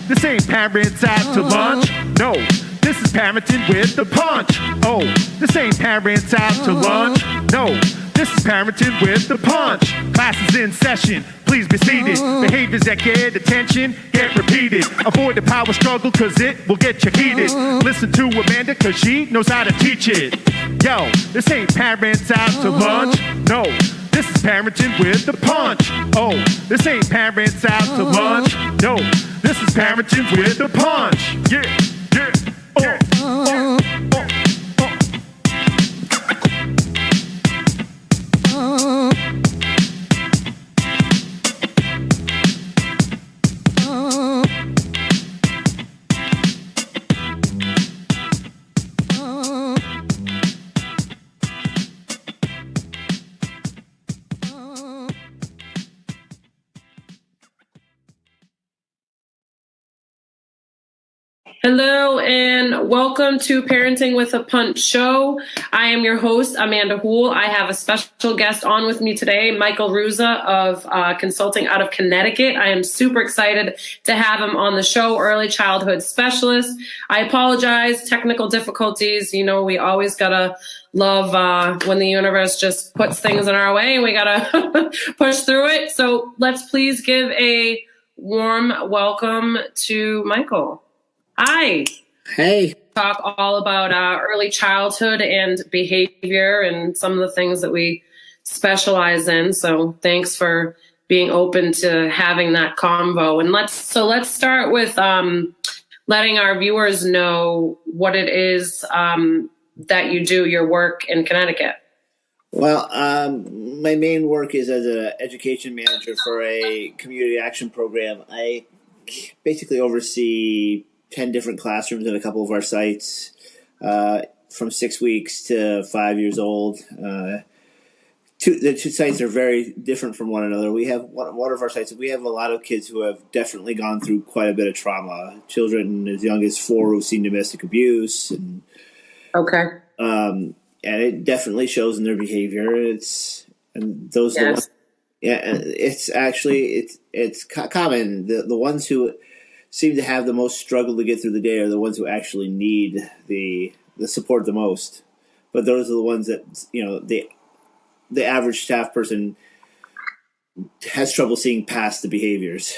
this ain't parents out to lunch. No, this is parenting with the punch. Oh, this ain't parents out to lunch. No, this is parenting with the punch. Class is in session, please be seated. Behaviors that get attention get repeated. Avoid the power struggle cause it will get you heated. Listen to Amanda cause she knows how to teach it. Yo, this ain't parents out to lunch. No, this is parenting with the punch. Oh, this ain't parents out to lunch. No, this is parenting with the punch. Yeah, yeah, Hello and welcome to Parenting with a Punch show. I am your host, Amanda Houle. I have a special guest on with me today, Michael Ruza of Consulting out of Connecticut. I am super excited to have him on the show, early childhood specialist. I apologize, technical difficulties. You know, we always gotta love when the universe just puts things in our way and we gotta push through it. So let's please give a warm welcome to Michael. Hi. Hey. Talk all about early childhood and behavior and some of the things that we specialize in. So thanks for being open to having that convo. And let's start with letting our viewers know what it is that you do, your work in Connecticut. Well, my main work is as an education manager for a community action program. I basically oversee 10 different classrooms at a couple of our sites, from 6 weeks to 5 years old. The two sites are very different from one another. We have one of our sites, we have a lot of kids who have definitely gone through quite a bit of trauma. Children as young as 4 who've seen domestic abuse. And, okay. And it definitely shows in their behavior. It's common. The ones who seem to have the most struggle to get through the day are the ones who actually need the support the most. But those are the ones that, you know, the average staff person has trouble seeing past the behaviors.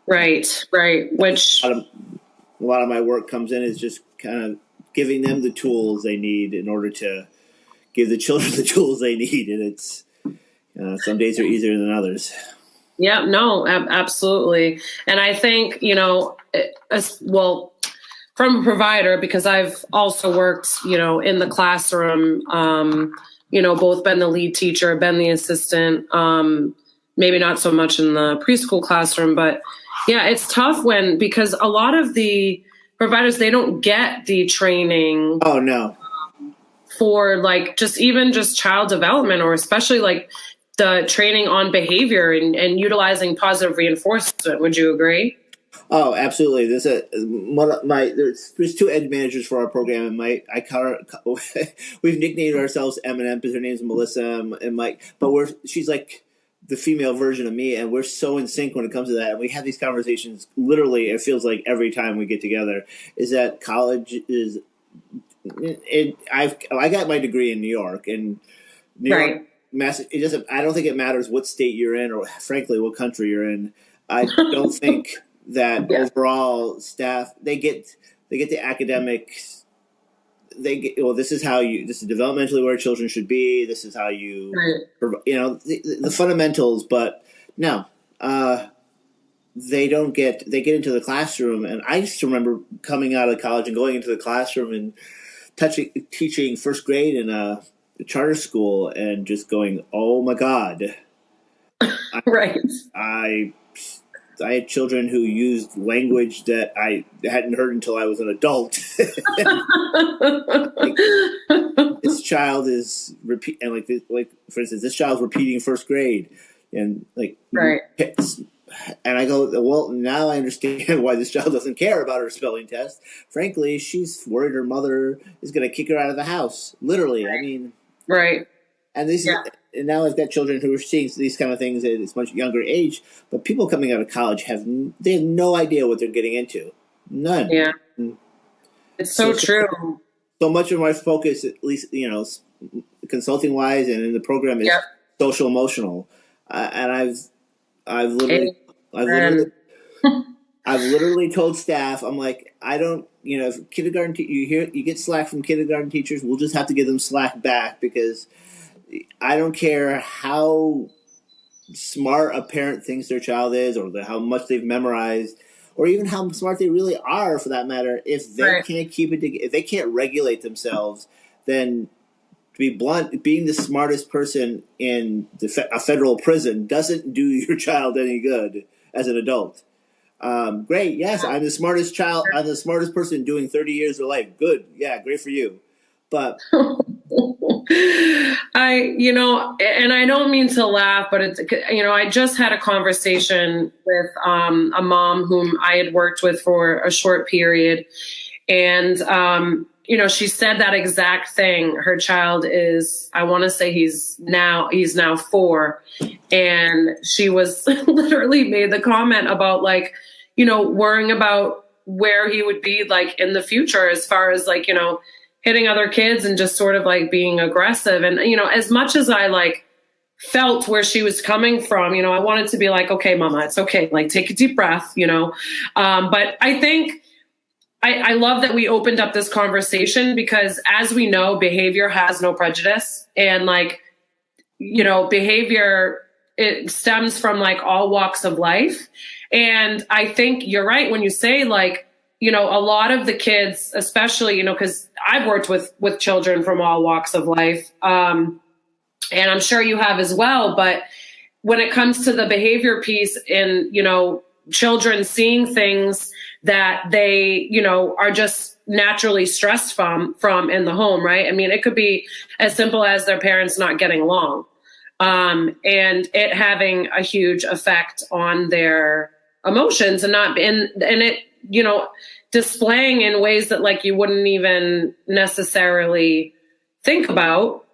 Right. Which a lot of my work comes in is just kind of giving them the tools they need in order to give the children the tools they need. And it's some days are easier than others. Yeah, no, absolutely. And I think, you know, from a provider, because I've also worked, you know, in the classroom, you know, both been the lead teacher, been the assistant, maybe not so much in the preschool classroom, but yeah, it's tough because a lot of the providers, they don't get the training. Oh, no. For like just child development, or especially like the training on behavior and utilizing positive reinforcement. Would you agree? Oh, absolutely. There's two ed managers for our program, and we've nicknamed ourselves M&M because her name's Melissa and Mike. But she's like the female version of me, and we're so in sync when it comes to that. And we have these conversations literally. It feels like every time we get together. Is that college is? I got my degree in New York, and New right. York. It doesn't. I don't think it matters what state you're in, or frankly, what country you're in. I don't think that overall staff they get the academics. This is developmentally where children should be. This is how you, the fundamentals. But no, they don't get. They get into the classroom, and I just remember coming out of college and going into the classroom and teaching first grade in a charter school and just going, oh my God. Right. I had children who used language that I hadn't heard until I was an adult. This child is for instance, this child's repeating first grade, and right. And I go, well, now I understand why this child doesn't care about her spelling test. Frankly, she's worried her mother is going to kick her out of the house. Literally, right. I mean, right. And this now I've got children who are seeing these kind of things at a much younger age. But people coming out of college have no idea what they're getting into. None. Yeah. It's so true. So much of my focus, at least consulting wise and in the program, is social emotional, and I've literally told staff, I'm like, I don't, if kindergarten you get slack from kindergarten teachers, we'll just have to give them slack back, because I don't care how smart a parent thinks their child is, or how much they've memorized, or even how smart they really are, for that matter. If they can't keep it together, if they can't regulate themselves, then, to be blunt, being the smartest person in a federal prison doesn't do your child any good as an adult. Great, yes, I'm the smartest child. I'm the smartest person doing 30 years of life. Good, yeah, great for you. But and I don't mean to laugh, but it's, I just had a conversation with a mom whom I had worked with for a short period. And, she said that exact thing. Her child is, I want to say he's now 4. And she was literally made the comment about, like, worrying about where he would be, like, in the future, as far as, like, hitting other kids and just sort of like being aggressive. And, as much as I like felt where she was coming from, I wanted to be like, okay, mama, it's okay. Like, take a deep breath, but I think I love that we opened up this conversation, because as we know, behavior has no prejudice, and like, behavior, it stems from like all walks of life. And I think you're right when you say, like, a lot of the kids, especially, because I've worked with children from all walks of life, and I'm sure you have as well. But when it comes to the behavior piece, and, children seeing things that they, are just naturally stressed from in the home, right? I mean, it could be as simple as their parents not getting along, and it having a huge effect on their emotions, and it, displaying in ways that, like, you wouldn't even necessarily think about.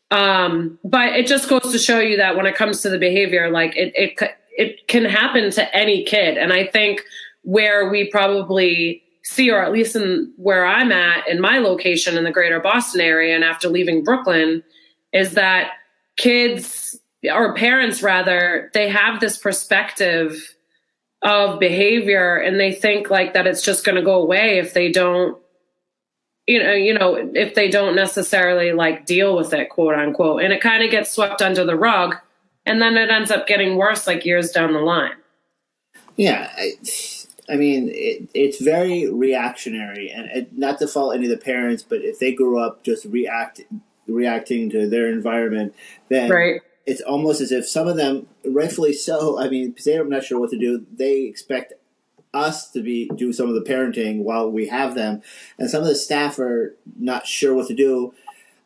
But it just goes to show you that when it comes to the behavior, like, it can happen to any kid. And I think where we probably see, or at least in where I'm at in my location in the greater Boston area, and after leaving Brooklyn, is that kids, or parents rather, they have this perspective of behavior, and they think like that it's just going to go away if they don't, if they don't necessarily like deal with it, quote unquote. And it kind of gets swept under the rug, and then it ends up getting worse, like, years down the line. Yeah. I mean, it's very reactionary, and not to fault any of the parents, but if they grew up just reacting to their environment, then it's almost as if some of them, rightfully so, I mean, they're not sure what to do. They expect us to do some of the parenting while we have them, and some of the staff are not sure what to do.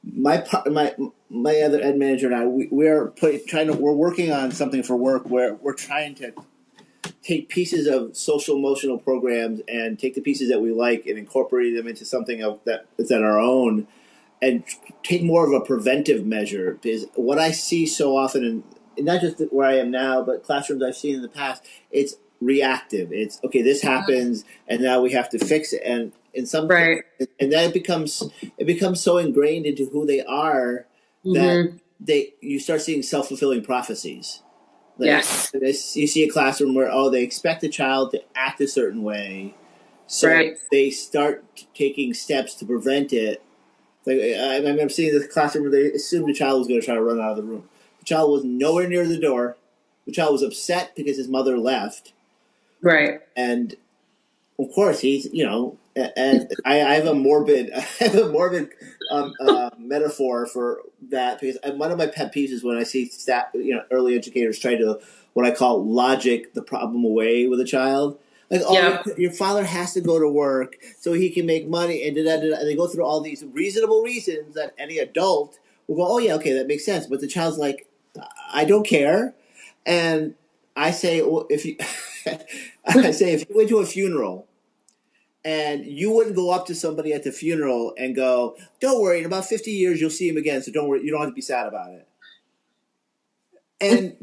My other ed manager and I, we're working on something for work where we're trying to take pieces of social emotional programs and take the pieces that we like and incorporate them into something that's our own, and take more of a preventive measure. Because what I see so often, and not just where I am now, but classrooms I've seen in the past, it's reactive. It's, okay, this happens, and now we have to fix it. And in some and then it becomes so ingrained into who they are that you start seeing self-fulfilling prophecies. Like, yes. You see a classroom where, they expect the child to act a certain way, so they start taking steps to prevent it. Like, I remember seeing this classroom where they assumed the child was going to try to run out of the room. The child was nowhere near the door. The child was upset because his mother left. Right. And of course, he's, and I have a morbid metaphor for that, because one of my pet peeves is when I see staff, early educators try to, what I call, logic the problem away with a child. Like, your father has to go to work so he can make money, and and they go through all these reasonable reasons that any adult will go, oh yeah, okay, that makes sense. But the child's like, I don't care. And I say, well, if you went to a funeral, and you wouldn't go up to somebody at the funeral and go, don't worry, in about 50 years you'll see him again, so don't worry, you don't have to be sad about it. And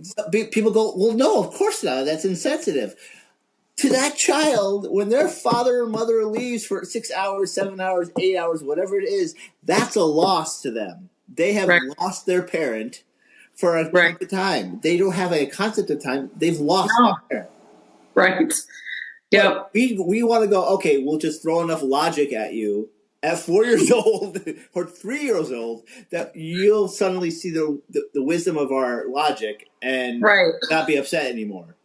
people go, well, no, of course not. That's insensitive. To that child, when their father or mother leaves for 6 hours, 7 hours, 8 hours, whatever it is, that's a loss to them. They have lost their parent for a period of time. They don't have a concept of time. They've lost their parent. Right. Yeah. We want to go, okay, we'll just throw enough logic at you at 4 years old or 3 years old that you'll suddenly see the wisdom of our logic and not be upset anymore.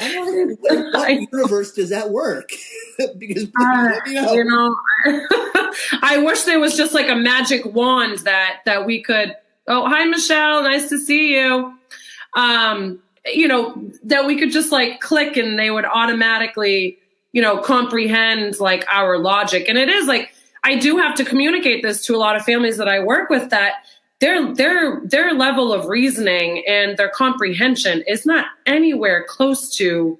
I'm like, what universe does that work? Because let me know. You know, I wish there was just like a magic wand that we could. Oh, hi, Michelle. Nice to see you. You know, that we could just like click and they would automatically, you know, comprehend like our logic. And it is like, I do have to communicate this to a lot of families that I work with, that their level of reasoning and their comprehension is not anywhere close to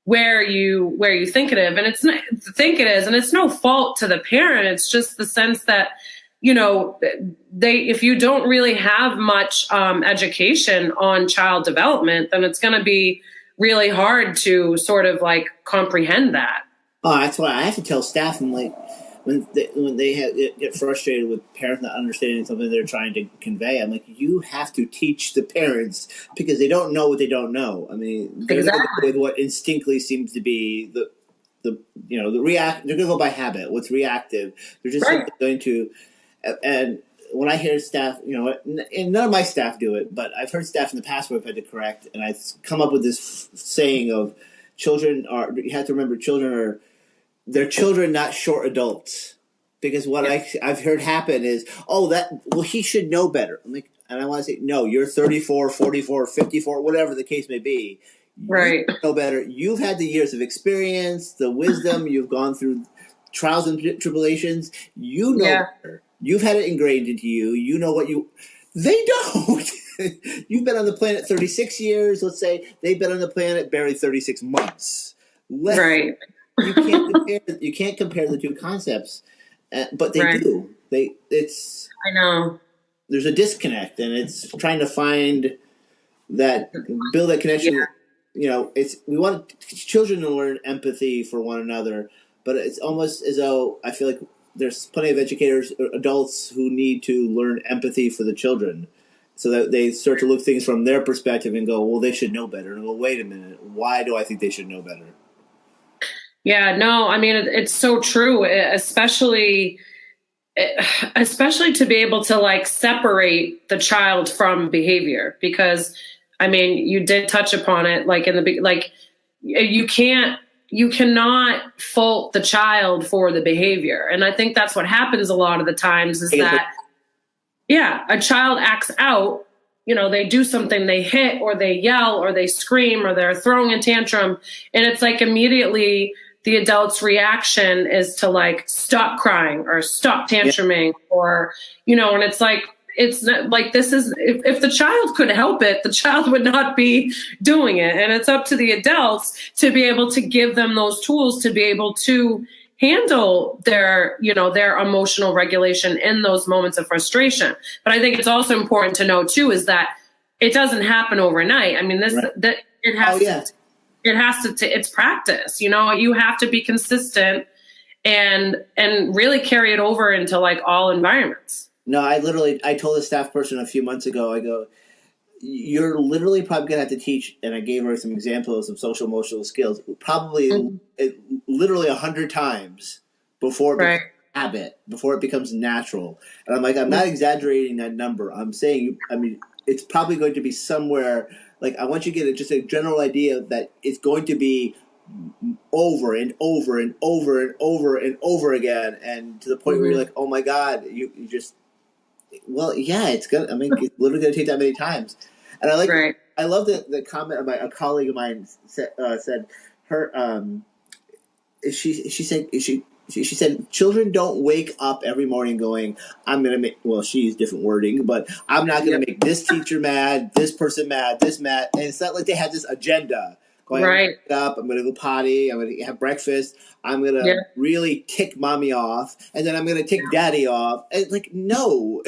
where you think it is. And it's no fault to the parent. It's just the sense that, you know, if you don't really have much education on child development, then it's going to be really hard to sort of like comprehend that. Oh, that's why I have to tell staff, I'm like, when they get frustrated with parents not understanding something they're trying to convey, I'm like, you have to teach the parents because they don't know what they don't know. I mean, they're going to go with what instinctively seems to be they're going to go by habit. What's reactive? They're just going to, and when I hear staff, you know, and none of my staff do it, but I've heard staff in the past where I've had to correct, and I've come up with this saying of you have to remember, they're children, not short adults. Because what I've heard happen is, he should know better. I'm like, and I want to say, no, you're 34, 44, 54, whatever the case may be. Right. You know better. You've had the years of experience, the wisdom. You've gone through trials and tribulations. You know better. You've had it ingrained into you. You know what they don't. You've been on the planet 36 years. Let's say they've been on the planet barely 36 months. Right. You can't compare the two concepts, but they do. I know there's a disconnect, and it's trying to build that connection. Yeah. You know, we want children to learn empathy for one another, but it's almost as though I feel like there's plenty of educators, or adults, who need to learn empathy for the children, so that they start to look things from their perspective and go, well, they should know better. And go, wait a minute, why do I think they should know better? Yeah, no, I mean, it's so true, especially to be able to like separate the child from behavior, because I mean, you did touch upon it, like you cannot fault the child for the behavior. And I think that's what happens a lot of the times is that, a child acts out, you know, they do something, they hit or they yell or they scream or they're throwing a tantrum. And it's like immediately the adult's reaction is to like stop crying or stop tantruming or, you know, and it's like, it's not like this is, if the child could help it, the child would not be doing it. And it's up to the adults to be able to give them those tools to be able to handle their emotional regulation in those moments of frustration. But I think it's also important to know too, is that it doesn't happen overnight. I mean, it's practice, you know, you have to be consistent and really carry it over into like all environments. No, I told a staff person a few months ago, I go, you're literally probably going to have to teach, and I gave her some examples of social emotional skills, probably literally 100 times before it becomes habit, before it becomes natural. And I'm like, I'm not exaggerating that number. I'm saying, I mean, it's probably going to be somewhere, like I want you to get just a general idea that it's going to be over and over and over and over and over again, and to the point where you're like, oh my God, you just, well, yeah, it's literally going to take that many times. And I love the comment a colleague of mine said her, she said, children don't wake up every morning going, I'm going to make, well, she used different wording, but I'm not going to make this teacher mad, this person mad, this mad. And it's not like they had this agenda going, I'm going to wake up, I'm going to go potty, I'm going to have breakfast, I'm going to really tick mommy off, and then I'm going to tick daddy off. And like, no.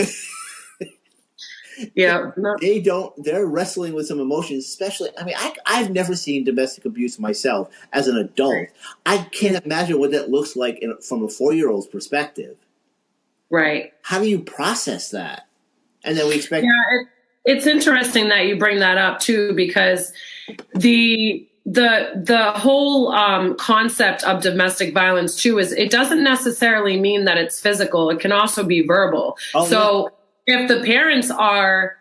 Yeah. No. They're wrestling with some emotions, especially, I mean, I've never seen domestic abuse myself as an adult. I can't imagine what that looks like from a 4-year-old's perspective. Right. How do you process that? And then we expect. Yeah, it's interesting that you bring that up too, because the whole concept of domestic violence too is it doesn't necessarily mean that it's physical. It can also be verbal. Oh, so if the parents are,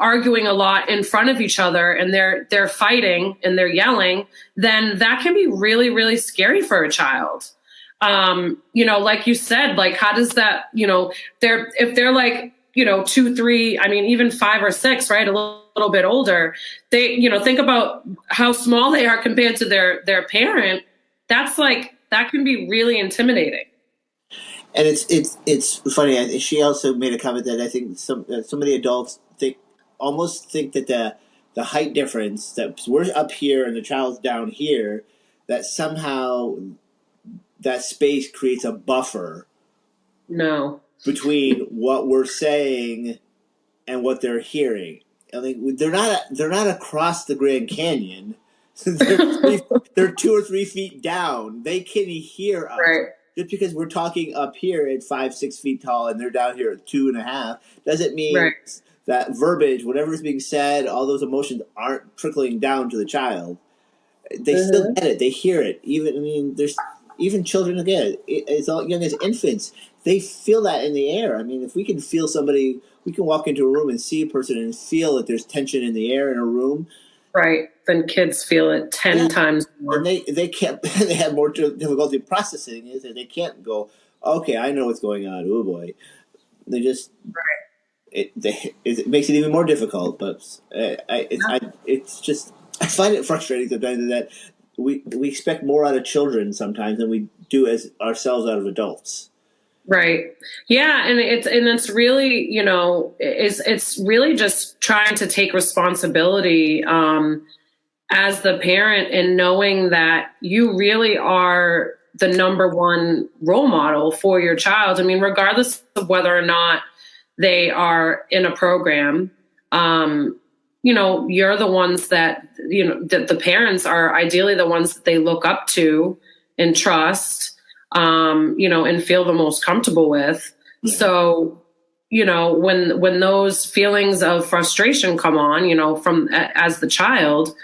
arguing a lot in front of each other and they're fighting and they're yelling, then that can be really, really scary for a child. Like you said, like, how does that, if they're like, 2, 3, I mean, even 5 or 6, right? A little bit older, they, think about how small they are compared to their parent. That can be really intimidating. And it's funny. She also made a comment that I think some of the adults almost think that the height difference, that we're up here and the child's down here, that somehow that space creates a buffer. No. Between what we're saying and what they're hearing. I mean, they're not across the Grand Canyon. They're 2 or 3 feet down. They can hear us. Right. Just because we're talking up here at 5, 6 feet tall and they're down here at 2.5 doesn't mean that verbiage, whatever's being said, all those emotions aren't trickling down to the child. They still get it. They hear it. There's even children, again, as young as infants, they feel that in the air. I mean, if we can feel somebody, we can walk into a room and see a person and feel that there's tension in the air in a room. Right. Then kids feel it 10 times more. And they can't, they have more difficulty processing it. They can't go, okay, I know what's going on. Oh boy. They just, it makes it even more difficult. But it's just, I find it frustrating sometimes that we expect more out of children sometimes than we do as ourselves out of adults. Right. Yeah. And it's really, it's really just trying to take responsibility as the parent and knowing that you really are the number one role model for your child. I mean, regardless of whether or not they are in a program, you're the ones that, that the parents are ideally the ones that they look up to and trust. And feel the most comfortable with. So, when those feelings of frustration come on, from as the child,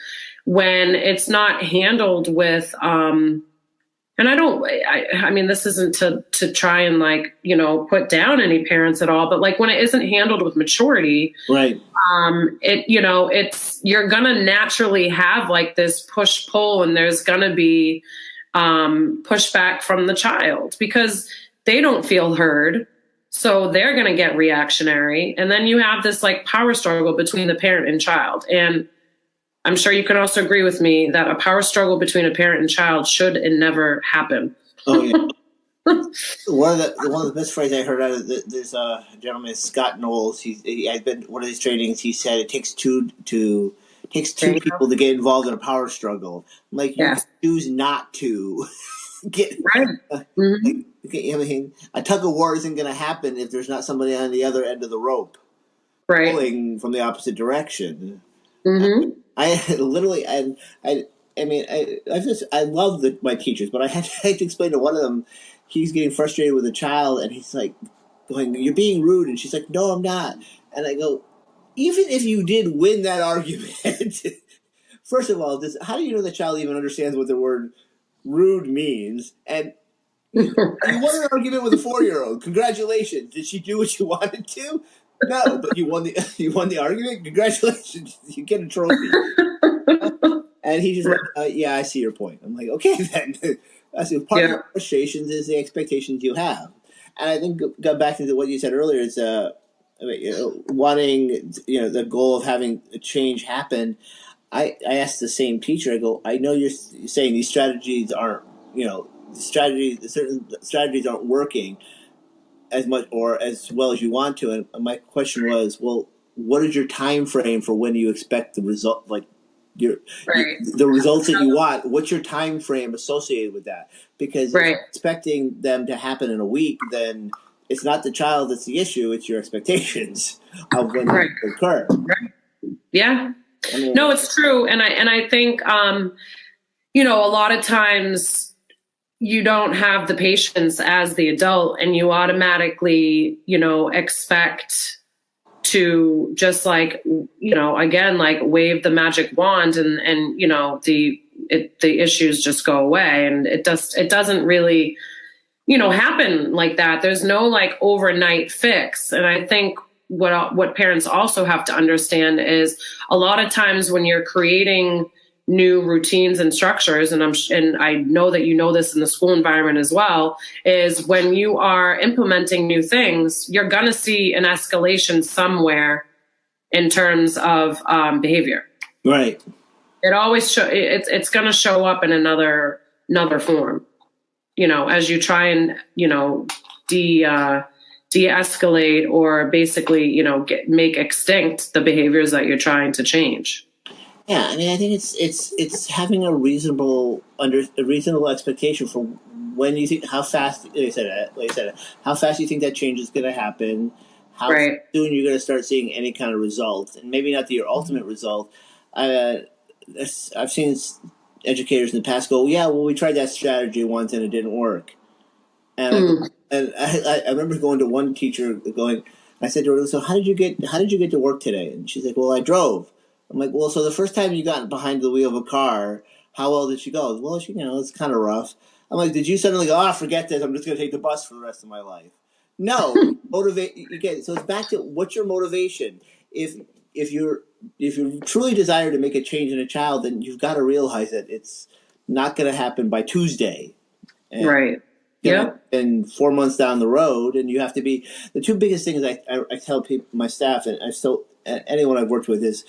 when it's not handled with, and I mean, this isn't to try and put down any parents at all, but when it isn't handled with maturity, right. You're gonna naturally have this push pull, and there's gonna be, pushback from the child because they don't feel heard. So they're going to get reactionary. And then you have this power struggle between the parent and child. And I'm sure you can also agree with me that a power struggle between a parent and child should and never happen. Oh, yeah. One of the best phrases I heard out of there's a gentleman, Scott Knowles. He had been one of his trainings. He said it takes two people to get involved in a power struggle. You choose not to get right. I mean, a tug of war isn't going to happen if there's not somebody on the other end of the rope, pulling from the opposite direction. Mm-hmm. I literally, I love my teachers, but I had to explain to one of them. He's getting frustrated with a child, and he's going, "You're being rude," and she's like, "No, I'm not." And I go, even if you did win that argument, first of all, how do you know the child even understands what the word rude means? And you won an argument with a 4-year-old. Congratulations. Did she do what you wanted to? No, but you won the argument. Congratulations. You get a trophy. And he's just yeah, I see your point. I'm like, okay, then. Part of the frustrations is the expectations you have. And I think, go back to what you said earlier, is wanting, the goal of having a change happen. I asked the same teacher, I go, I know you're saying these strategies aren't, certain strategies aren't working as much or as well as you want to. And my question was, well, what is your time frame for when you expect the result, the results that you want? What's your time frame associated with that? Because if you're expecting them to happen in a week, then it's not the child that's the issue; it's your expectations of when Right. it occur. Yeah. I mean, No, it's true. And I think, a lot of times you don't have the patience as the adult, and you automatically, expect to just again, like wave the magic wand and the issues just go away. And it doesn't really, happen like that. There's no like overnight fix. And I think what parents also have to understand is a lot of times when you're creating new routines and structures, and I know that you know this in the school environment as well, is when you are implementing new things, you're going to see an escalation somewhere in terms of behavior. right. It always it's going to show up in another form, as you try and de-escalate or basically make extinct the behaviors that you're trying to change. Yeah, I mean, I think it's having a reasonable expectation for when you think how fast, like I said, how fast you think that change is going to happen, how Right. soon you're going to start seeing any kind of result, and maybe not your ultimate result. I've seen educators in the past go, yeah, well, we tried that strategy once and it didn't work, and I remember going to one teacher I said to her, so how did you get to work today? And she's like, well, I drove. I'm like, well, so the first time you got behind the wheel of a car, how well did she go? Well, it's kind of rough. I'm like, did you suddenly go, forget this, I'm just going to take the bus for the rest of my life? No, motivate. Again, so it's back to what's your motivation. If you truly desire to make a change in a child, then you've got to realize that it's not going to happen by Tuesday. And, Right. Yeah. And 4 months down the road, and you have to be the two biggest things I tell people, my staff, and anyone I've worked with is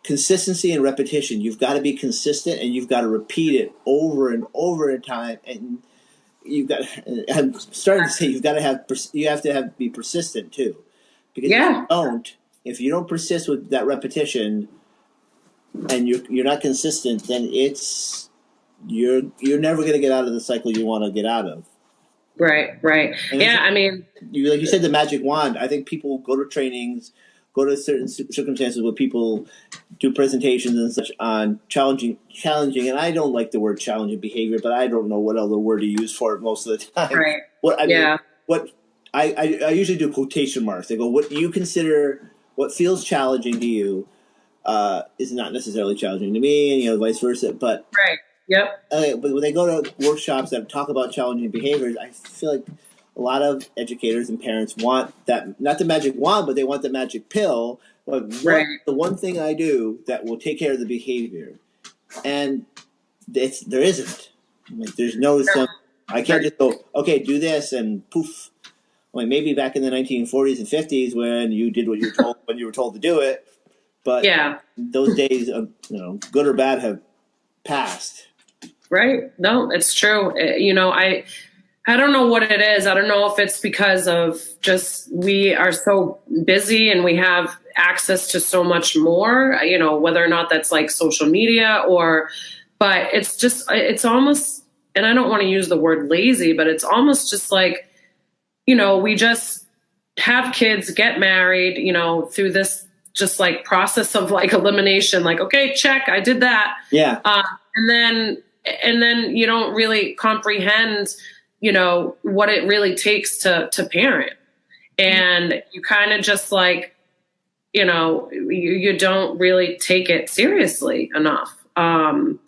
consistency and repetition. You've got to be consistent, and you've got to repeat it over and over in time. And you've got. I'm starting to say you have to be persistent too, because if you don't persist with that repetition, and you're not consistent, then you're never going to get out of the cycle you want to get out of. Right. And yeah, I mean, you said the magic wand. I think people go to trainings, go to certain circumstances where people do presentations and such on challenging, and I don't like the word challenging behavior, but I don't know what other word to use for it most of the time. Right. What I usually do quotation marks. They go, what you consider what feels challenging to you is not necessarily challenging to me, and vice versa. But right. Yep. But when they go to workshops that talk about challenging behaviors, I feel like a lot of educators and parents want that, not the magic wand, but they want the magic pill. Like, Right. the one thing I do that will take care of the behavior? And there isn't. Like, there's no. I can't just go, okay, do this, and poof. Like maybe back in the 1940s and 50s when you did what you were told when you were told to do it, but those days, good or bad, have passed. Right. No, it's true. I don't know what it is. I don't know if it's because of just we are so busy and we have access to so much more, whether or not that's like social media but it's almost, and I don't want to use the word lazy, but it's almost just like, we just have kids get married, through this just like process of like elimination, like, okay, check, I did that. Yeah. And then you don't really comprehend, what it really takes to parent. And you kind of just like, you don't really take it seriously enough. And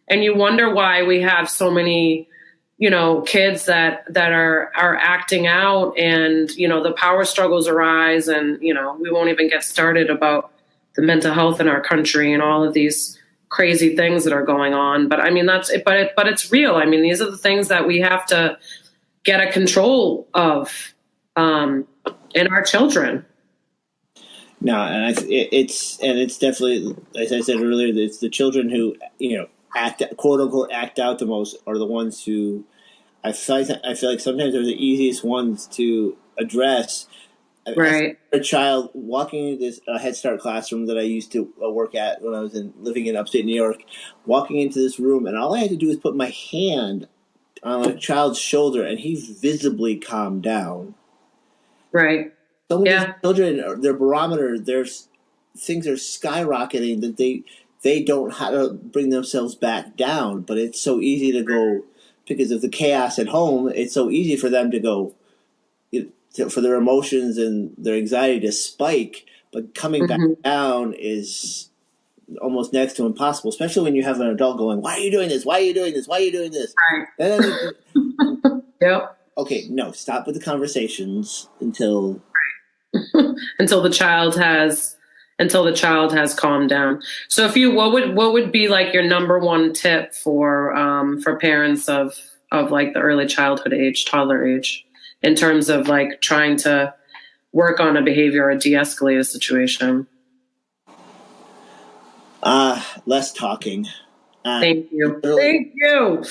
you wonder why we have so many, kids that are acting out, and, the power struggles arise, and, we won't even get started about the mental health in our country and all of these crazy things that are going on. But I mean, but it's real. I mean, these are the things that we have to get a control of in our children. No, and it's definitely, as I said earlier, it's the children who, quote unquote act out the most are the ones who I feel like sometimes they're the easiest ones to address. Right. A child walking into this Head Start classroom that I used to work at when I was living in upstate New York, walking into this room, and all I had to do was put my hand on a child's shoulder, and he visibly calmed down. Right. Some of these Yeah. children, their barometer, things are skyrocketing that they don't how to bring themselves back down. But it's so easy to go because of the chaos at home. It's so easy for them to go, for their emotions and their anxiety to spike. But coming back down is almost next to impossible, especially when you have an adult going, "Why are you doing this? Why are you doing this? Why are you doing this?" Right. Yep. Okay, no, stop with the conversations until Until the child has calmed down. So what would be like your number one tip for parents of like the early childhood age, toddler age, in terms of like trying to work on a behavior or de-escalate a situation? less talking. Thank you. Literally, Thank you.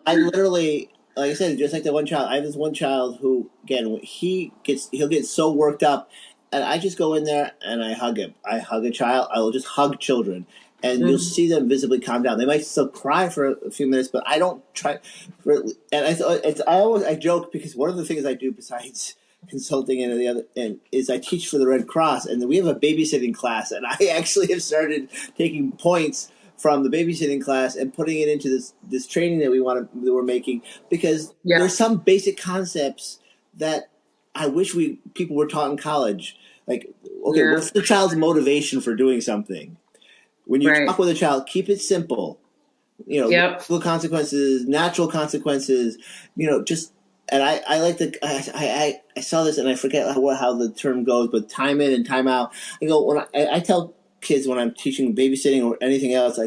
I literally, like I said, just like that one child. I have this one child who, again, he'll get so worked up, and I just go in there and I hug him. I hug a child. I will just hug children, and you'll see them visibly calm down. They might still cry for a few minutes, but I don't try. I joke because one of the things I do besides consulting and the other and is I teach for the Red Cross, and we have a babysitting class, and I actually have started taking points from the babysitting class and putting it into this training that we're making, because there's some basic concepts that I wish people were taught in college. Like, okay, what's the child's motivation for doing something? When you talk with a child, keep it simple. Legal consequences, natural consequences. Just. And I like I saw this and I forget how the term goes, but time in and time out. I go when I tell kids when I'm teaching babysitting or anything else,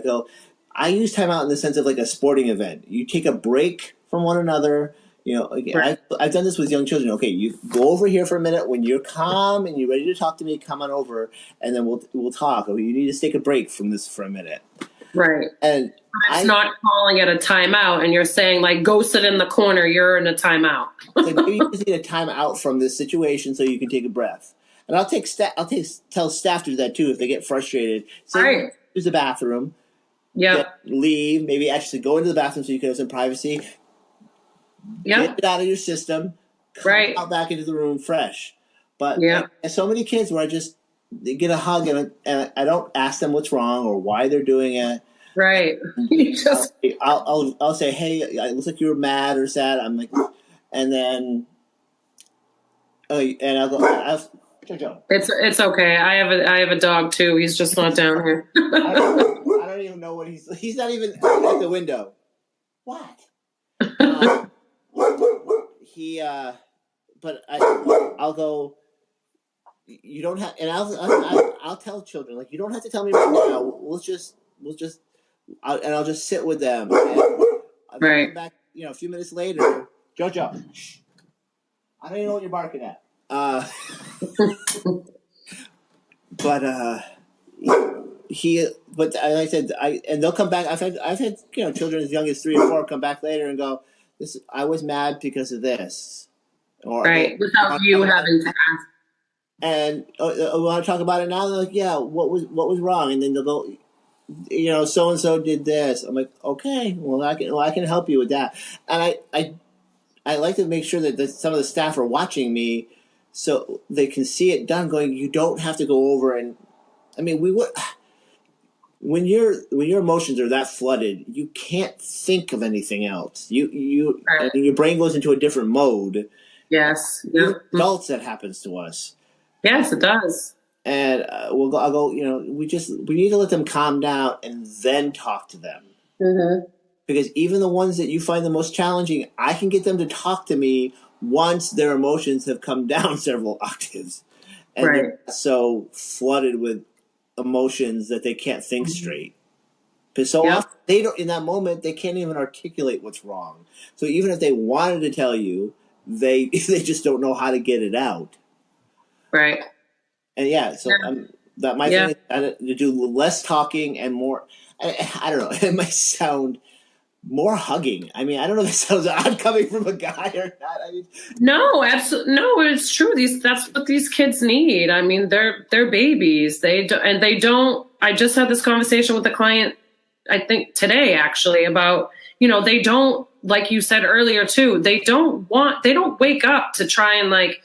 I use time out in the sense of like a sporting event. You take a break from one another. I've done this with young children. Okay, you go over here for a minute. When you're calm and you're ready to talk to me, come on over, and then we'll talk. Or you need to take a break from this for a minute. Right. And it's not calling it a timeout, and you're saying like, go sit in the corner. You're in a timeout. Like, maybe you just need a timeout from this situation so you can take a breath. And I'll tell staff to do that too if they get frustrated. Say, use the bathroom. Yeah. Leave. Maybe actually go into the bathroom so you can have some privacy. Yeah. Get it out of your system. Come out back into the room fresh. But there's so many kids where they get a hug and I don't ask them what's wrong or why they're doing it. Right. I'll say, hey, it looks like you were mad or sad. I'm like, and then, and I'll go, Jojo. It's okay. I have a dog too. He's just not down here. I don't even know what he's not even at the window. What? But I'll go. You don't have, and I'll tell children, like, you don't have to tell me right now. We'll just, and I'll just sit with them. And I'll come back, a few minutes later. Jojo, shh. I don't even know what you're barking at. But like I said, and they'll come back. I've had children as young as 3 or 4 come back later and go, I was mad because of this, or without you having to ask. And I want to talk about it now. They're like, yeah, what was wrong? And then they'll go, so and so did this. I'm like, okay, well I can help you with that. And I like to make sure that some of the staff are watching me, so they can see it done. Going, you don't have to go over and, I mean, when your emotions are that flooded, you can't think of anything else. I mean, your brain goes into a different mode. Yes. Adults, that happens to us. Yes, it does. And I'll go. We need to let them calm down and then talk to them. Mm-hmm. Because even the ones that you find the most challenging, I can get them to talk to me once their emotions have come down several octaves, and they're so flooded with emotions that they can't think straight. Because so often they don't. In that moment, they can't even articulate what's wrong. So even if they wanted to tell you, they just don't know how to get it out. Right. And that my thing is to do less talking and more. I don't know. It might sound more hugging. I mean, I don't know if it sounds odd coming from a guy or not. I mean, no, absolutely no. It's true. That's what these kids need. I mean, they're babies. They don't. I just had this conversation with a client, I think today actually, about they don't, like you said earlier too. They don't wake up to try and like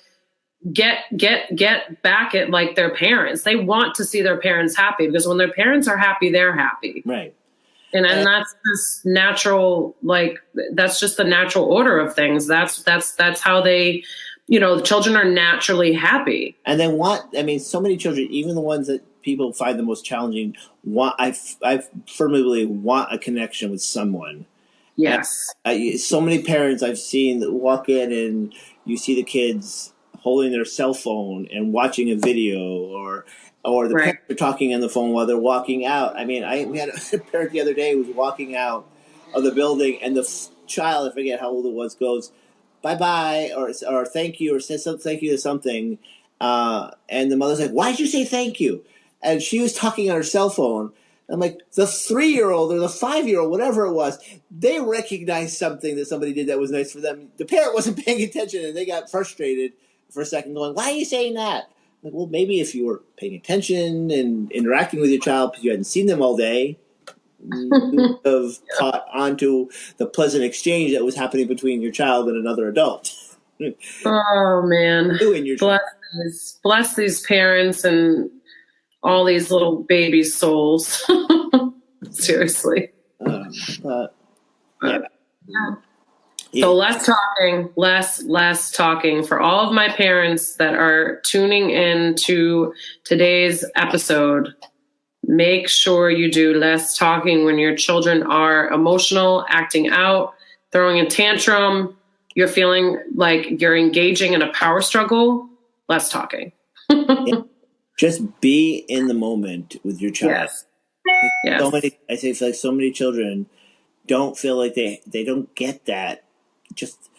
get back at like their parents. They want to see their parents happy, because when their parents are happy, they're happy. Right. And that's just natural, like that's just the natural order of things. That's how they, the children are naturally happy. And so many children, even the ones that people find the most challenging, I firmly believe want a connection with someone. Yes. So many parents I've seen that walk in and you see the kids holding their cell phone and watching a video, or the parents are talking on the phone while they're walking out. I mean, we had a parent the other day who was walking out of the building, and the child, I forget how old it was, goes, bye-bye, or thank you, or says thank you to something. And the mother's like, why did you say thank you? And she was talking on her cell phone. I'm like, the 3-year-old or the 5-year-old, whatever it was, they recognized something that somebody did that was nice for them. The parent wasn't paying attention, and they got frustrated for a second going, why are you saying that? I'm like, well, maybe if you were paying attention and interacting with your child because you hadn't seen them all day, you would have caught onto the pleasant exchange that was happening between your child and another adult. Oh, man. You and your child. Bless these parents and all these little baby souls. Seriously. Yeah. So less talking for all of my parents that are tuning in to today's episode. Make sure you do less talking when your children are emotional, acting out, throwing a tantrum. You're feeling like you're engaging in a power struggle. Less talking. Just be in the moment with your child. Yes. I feel like so many children don't feel like they don't get that just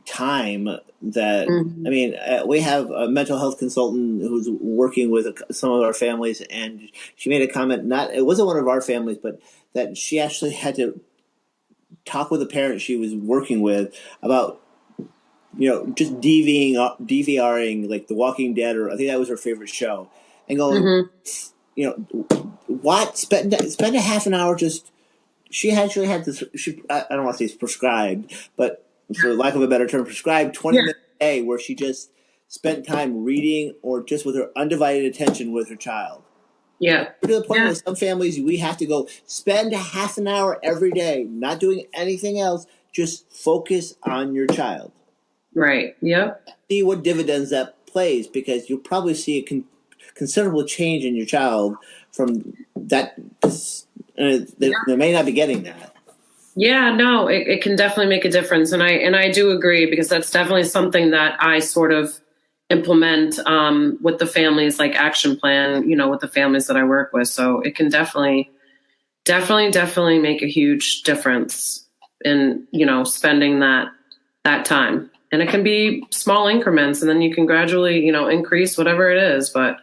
time that, I mean, we have a mental health consultant who's working with some of our families, and she made a comment, it wasn't one of our families, but that she actually had to talk with a parent she was working with about, just DVRing like The Walking Dead, or I think that was her favorite show, and going, spend a half an hour just. She actually had this. I don't want to say it's prescribed, but for lack of a better term, prescribed 20 minutes a day where she just spent time reading or just with her undivided attention with her child. Yeah. To the point where some families, we have to go spend a half an hour every day, not doing anything else, just focus on your child. Right. Yep. See what dividends that plays, because you'll probably see a considerable change in your child from that. They may not be getting that. Yeah, no, it can definitely make a difference. And I do agree, because that's definitely something that I sort of implement with the families, like action plan, with the families that I work with. So it can definitely make a huge difference in, spending that time. And it can be small increments, and then you can gradually, increase whatever it is. But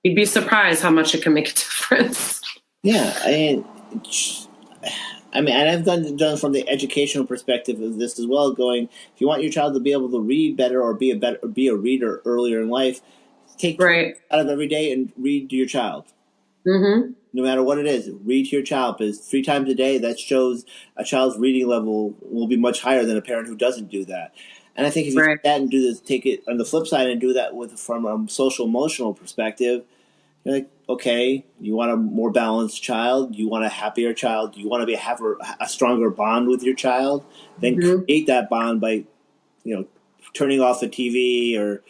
you'd be surprised how much it can make a difference. Yeah, and I've done from the educational perspective of this as well. Going, if you want your child to be able to read better or be a reader earlier in life, take out of every day and read to your child. Mm-hmm. No matter what it is, read to your child, because 3 times a day, that shows a child's reading level will be much higher than a parent who doesn't do that. And I think if you do that and take it on the flip side and do that from a social emotional perspective, you're like, okay, you want a more balanced child, you want a happier child, you want to have a stronger bond with your child, then create that bond by, turning off the TV or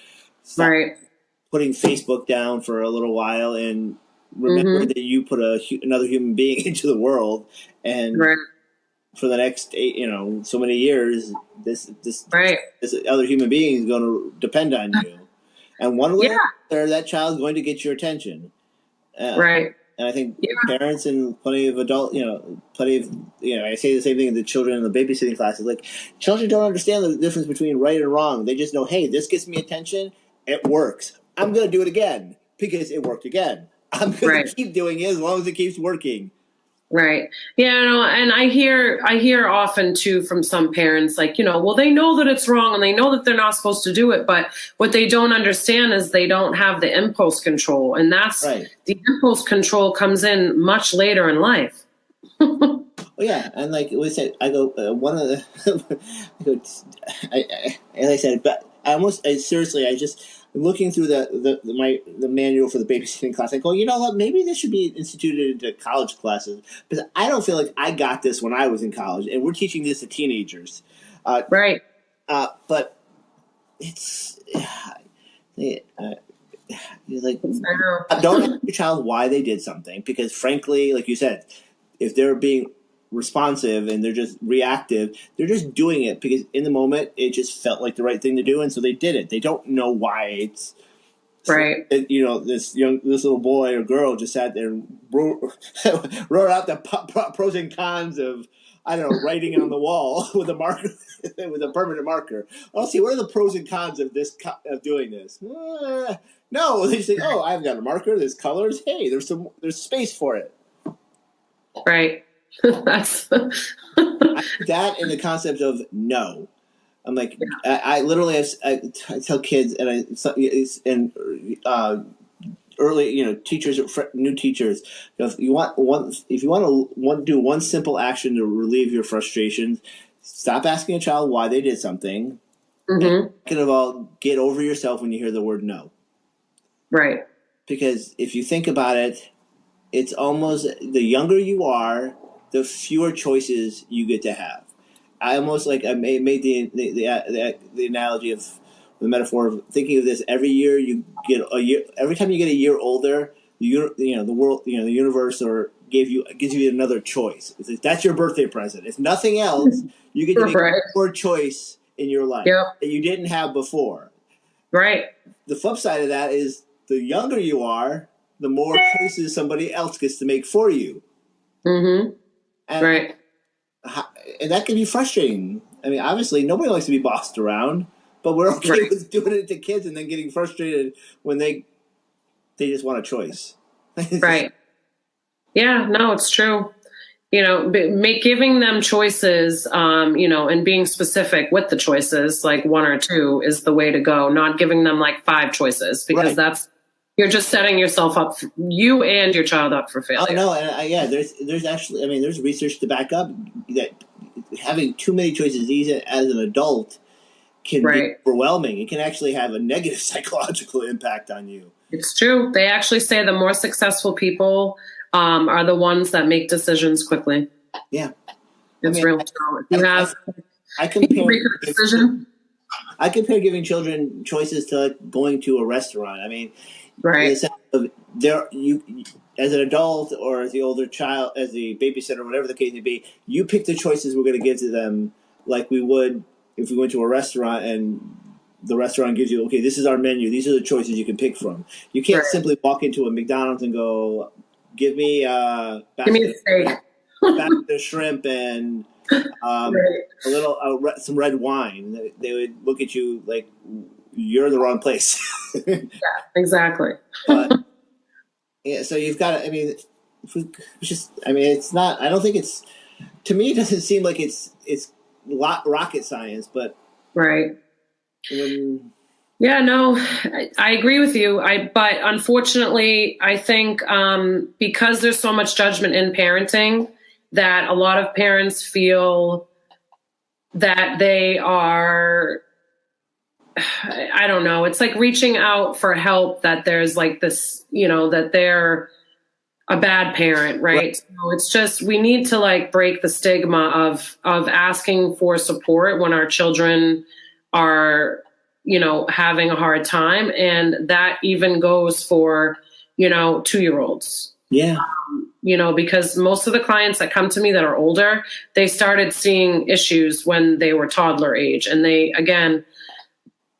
putting Facebook down for a little while, and remember that you put another human being into the world, and for the next so many years, this other human being is going to depend on you. And one way or another, that child's going to get your attention. And I think parents and plenty of adult, I say the same thing to the children in the babysitting classes. Like, children don't understand the difference between right and wrong. They just know, hey, this gets me attention. It works. I'm going to do it again because it worked again. I'm going to keep doing it as long as it keeps working. Right. Yeah. And I hear often too from some parents, like, well, they know that it's wrong and they know that they're not supposed to do it. But what they don't understand is they don't have the impulse control. And that's the impulse control comes in much later in life. Oh, yeah. And like we said, I go, as I said, but seriously, I just looking through the manual for the babysitting class. I go, you know what? Maybe this should be instituted into college classes because I don't feel like I got this when I was in college, and we're teaching this to teenagers. Right. But it's like I know. don't ask your child why they did something because, frankly, like you said, if they're being responsive and they're just reactive, they're just doing it because in the moment it just felt like the right thing to do, and so they did it. They don't know why it's Right. this little boy or girl just sat there and wrote out the pros and cons of, I don't know, writing on the wall with a marker, with a permanent marker. I'll see what are the pros and cons of of doing this. No, they just think, oh, I've got a marker. There's colors. Hey, there's space for it. Right. That's That and the concept of no. I'm like, I literally I tell kids early, teachers, new teachers, if you want to do one simple action to relieve your frustrations, stop asking a child why they did something. Mm-hmm. And second of all, get over yourself when you hear the word no. Right. Because if you think about it, it's almost the younger you are, the fewer choices you get to have. I made the analogy of the metaphor of thinking of this every year you get every time you get a year older, the world, the universe gives you another choice. It's like, that's your birthday present. If nothing else, you get to make more choice in your life that you didn't have before. Right. The flip side of that is the younger you are, the more choices somebody else gets to make for you. Mm-hmm. And, right. And that can be frustrating. I mean, obviously, nobody likes to be bossed around, but we're okay with doing it to kids and then getting frustrated when they just want a choice. Right. Yeah, no, it's true. Giving them choices, and being specific with the choices, like one or two is the way to go, not giving them like 5 choices because you're just setting yourself up, you and your child up for failure. Oh, no, and there's actually, there's research to back up that having too many choices, even as an adult, can be overwhelming. It can actually have a negative psychological impact on you. It's true. They actually say the more successful people are the ones that make decisions quickly. Yeah. It's real. I compare giving children choices to going to a restaurant. Right. You as an adult or as the older child, as the babysitter, whatever the case may be, you pick the choices we're going to give to them like we would if we went to a restaurant and the restaurant gives you, okay, this is our menu. These are the choices you can pick from. You can't simply walk into a McDonald's and go, give me a steak, basket of shrimp and some red wine. They would look at you like you're in the wrong place. Yeah, exactly. But so you've got to. It's not. I don't think it's. To me, it doesn't seem like it's rocket science, but right. Yeah, no, I agree with you. But unfortunately, I think because there's so much judgment in parenting, that a lot of parents feel that they are, I don't know, it's like reaching out for help, that there's like this, that they're a bad parent, right? So it's just, we need to like break the stigma of asking for support when our children are, having a hard time. And that even goes for, 2-year-olds. Yeah. Because most of the clients that come to me that are older, they started seeing issues when they were toddler age. And they'll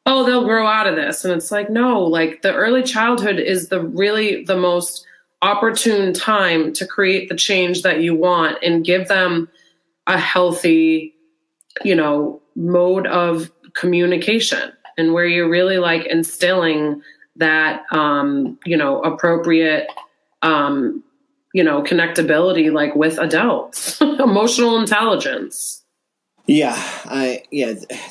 grow out of this. And it's like, no, like the early childhood is the most opportune time to create the change that you want and give them a healthy, mode of communication, and where you're really like instilling that, appropriate, connectability, like with adults, emotional intelligence. Yeah,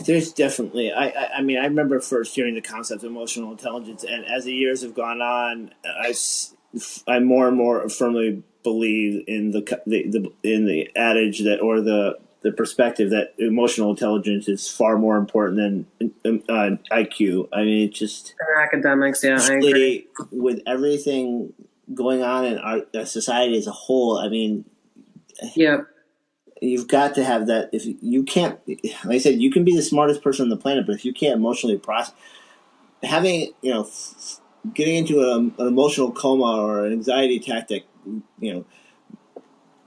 there's definitely, I remember first hearing the concept of emotional intelligence, and as the years have gone on, I more and more firmly believe in the adage that, or the the perspective that emotional intelligence is far more important than IQ. I mean, it just Academics, yeah, I agree. with everything going on in our society as a whole. I mean, Yeah, you've got to have that. If you can't, like I said, you can be the smartest person on the planet, but if you can't emotionally process, having getting into an emotional coma or an anxiety tactic,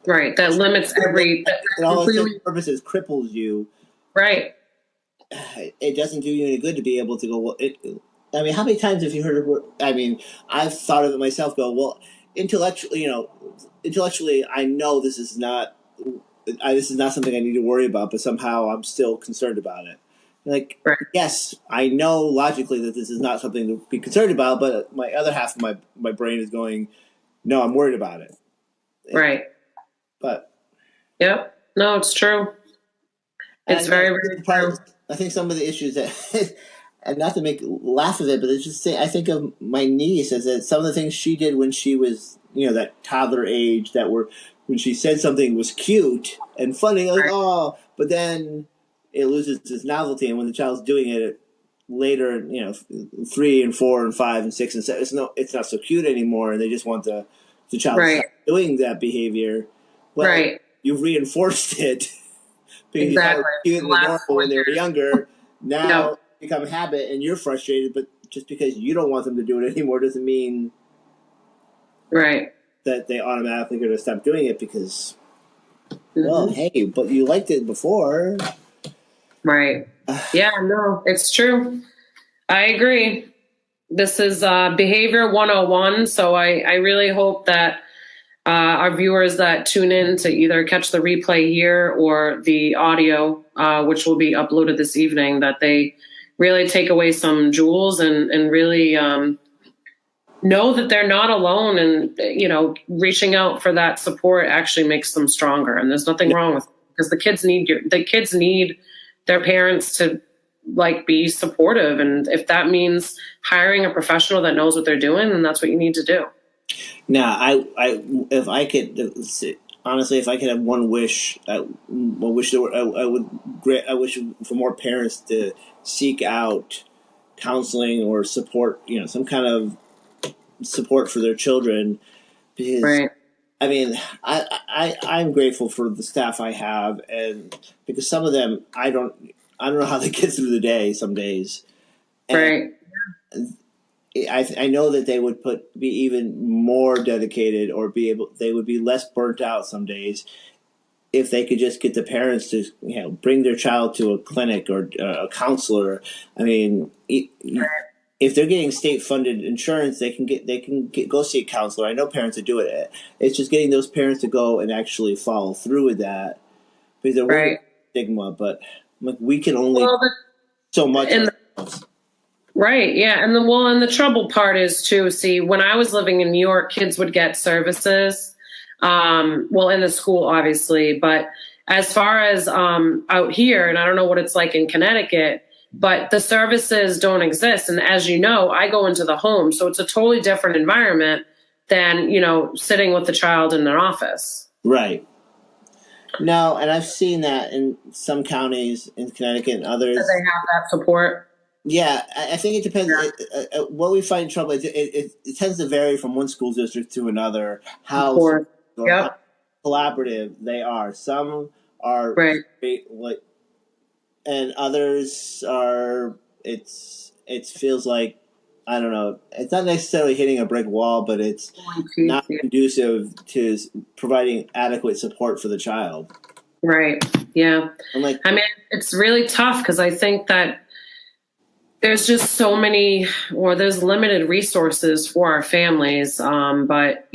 right. That limits every. and all intents and purposes cripples you. Right. It doesn't do you any good to be able to go. Well, I mean, how many times have you heard of? I mean, I've thought of it myself. Go, well, intellectually, I know this is not something I need to worry about, but somehow I'm still concerned about it. Like, right. Yes, I know logically that this is not something to be concerned about, but my other half of my brain is going, no, I'm worried about it. Right. But yep, no, it's true. It's very, very true. I think some of the issues that, and not to make laugh of it, but it's just I think of my niece as that some of the things she did when she was, that toddler age, that were when she said something was cute and funny, like, oh, but then it loses its novelty, and when the child's doing it later, 3 and 4 and 5 and 6 and 7, it's not so cute anymore, and they just want the child to stop doing that behavior. Well, you've reinforced it because you thought it was cute and normal when they were younger. Now it's become a habit, and you're frustrated. But just because you don't want them to do it anymore doesn't mean that they automatically going to stop doing it because, well, hey, but you liked it before. Right. Yeah, no, it's true. I agree. This is Behavior 101. So I really hope that our viewers that tune in to either catch the replay here or the audio, which will be uploaded this evening, that they really take away some jewels and really know that they're not alone, and reaching out for that support actually makes them stronger. And there's nothing wrong with it, because the kids need their parents to be supportive, and if that means hiring a professional that knows what they're doing, then that's what you need to do. Now, if I could honestly, if I could have one wish, I wish for more parents to seek out counseling or support, some kind of support for their children, because I mean, I'm grateful for the staff I have, and because some of them I don't know how they get through the day some days, and I know that they would be even more dedicated, or they would be less burnt out some days if they could just get the parents to bring their child to a clinic or a counselor. I mean, if they're getting state funded insurance, they can go see a counselor. I know parents that do it. It's just getting those parents to go and actually follow through with that, because they're worried about stigma. But we can only so much. Right. Yeah. And the trouble part is too, see, when I was living in New York, kids would get services, in the school, obviously, but as far as, out here, and I don't know what it's like in Connecticut, but the services don't exist. And as you know, I go into the home, so it's a totally different environment than, sitting with the child in an office. Right. No. And I've seen that in some counties in Connecticut and others. Do they have that support? Yeah, I think it depends. What we find trouble, it tends to vary from one school district to another. How collaborative they are. Some are great, and others are. It feels like, I don't know. It's not necessarily hitting a brick wall, but it's not conducive to providing adequate support for the child. Right. Yeah. I mean, it's really tough, because I think that there's just so many, or there's limited resources for our families. But,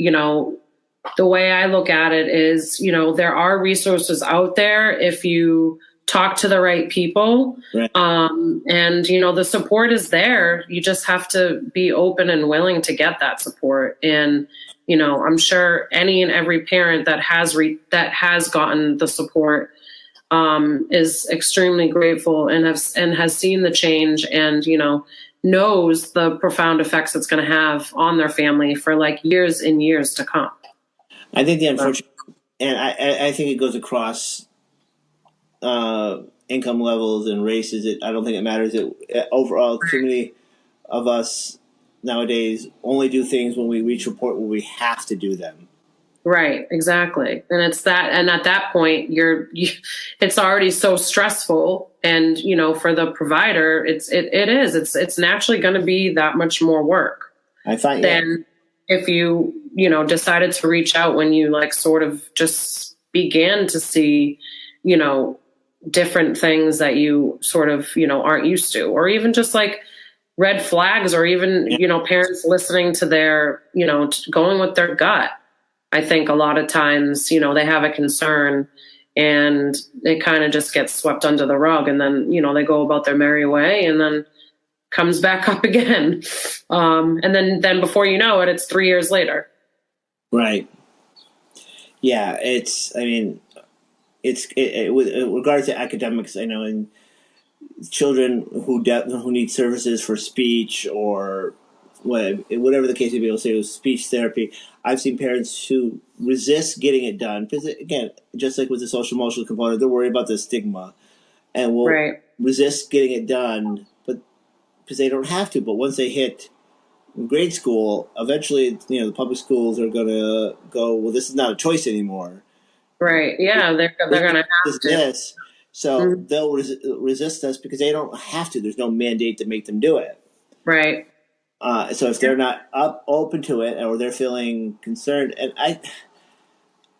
the way I look at it is, there are resources out there if you talk to the right people. Right. And, the support is there. You just have to be open and willing to get that support. And, I'm sure any and every parent that has gotten the support is extremely grateful and has seen the change, and knows the profound effects it's going to have on their family for years and years to come. I think the unfortunate, and I think it goes across income levels and races. I don't think it matters. Overall, too many of us nowadays only do things when we reach a point where we have to do them. Right, exactly. And it's that, and at that point it's already so stressful, and for the provider, it's naturally going to be that much more work. I find than if you decided to reach out when you sort of just began to see, different things that you sort of, aren't used to, or even just red flags, or even, parents listening to their, going with their gut. I think a lot of times, they have a concern and it kind of just gets swept under the rug, and then, they go about their merry way, and then comes back up again. And then before you know it, it's 3 years later. Right. Yeah. With regards to academics, I know in children who need services for speech or whatever the case may be, will say it was speech therapy. I've seen parents who resist getting it done because, again, just like with the social emotional component, they're worried about the stigma and will resist getting it done, but because they don't have to. But once they hit grade school, eventually, the public schools are going to go, well, this is not a choice anymore. Right. Yeah, they're going to have to. So they'll resist us because they don't have to. There's no mandate to make them do it. Right. So if they're not open to it, or they're feeling concerned, and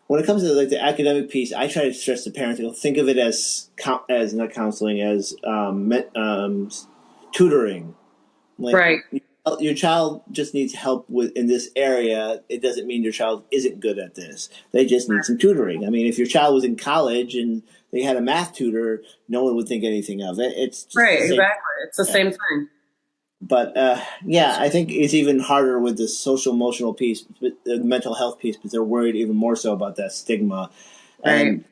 when it comes to the academic piece, I try to stress to parents, think of it as not counseling, as tutoring. Right. Your child just needs help in this area. It doesn't mean your child isn't good at this. They just need some tutoring. I mean, if your child was in college and they had a math tutor, no one would think anything of it. It's just exactly. It's the same thing. But I think it's even harder with the social emotional piece, the mental health piece, because they're worried even more so about that stigma. Right. And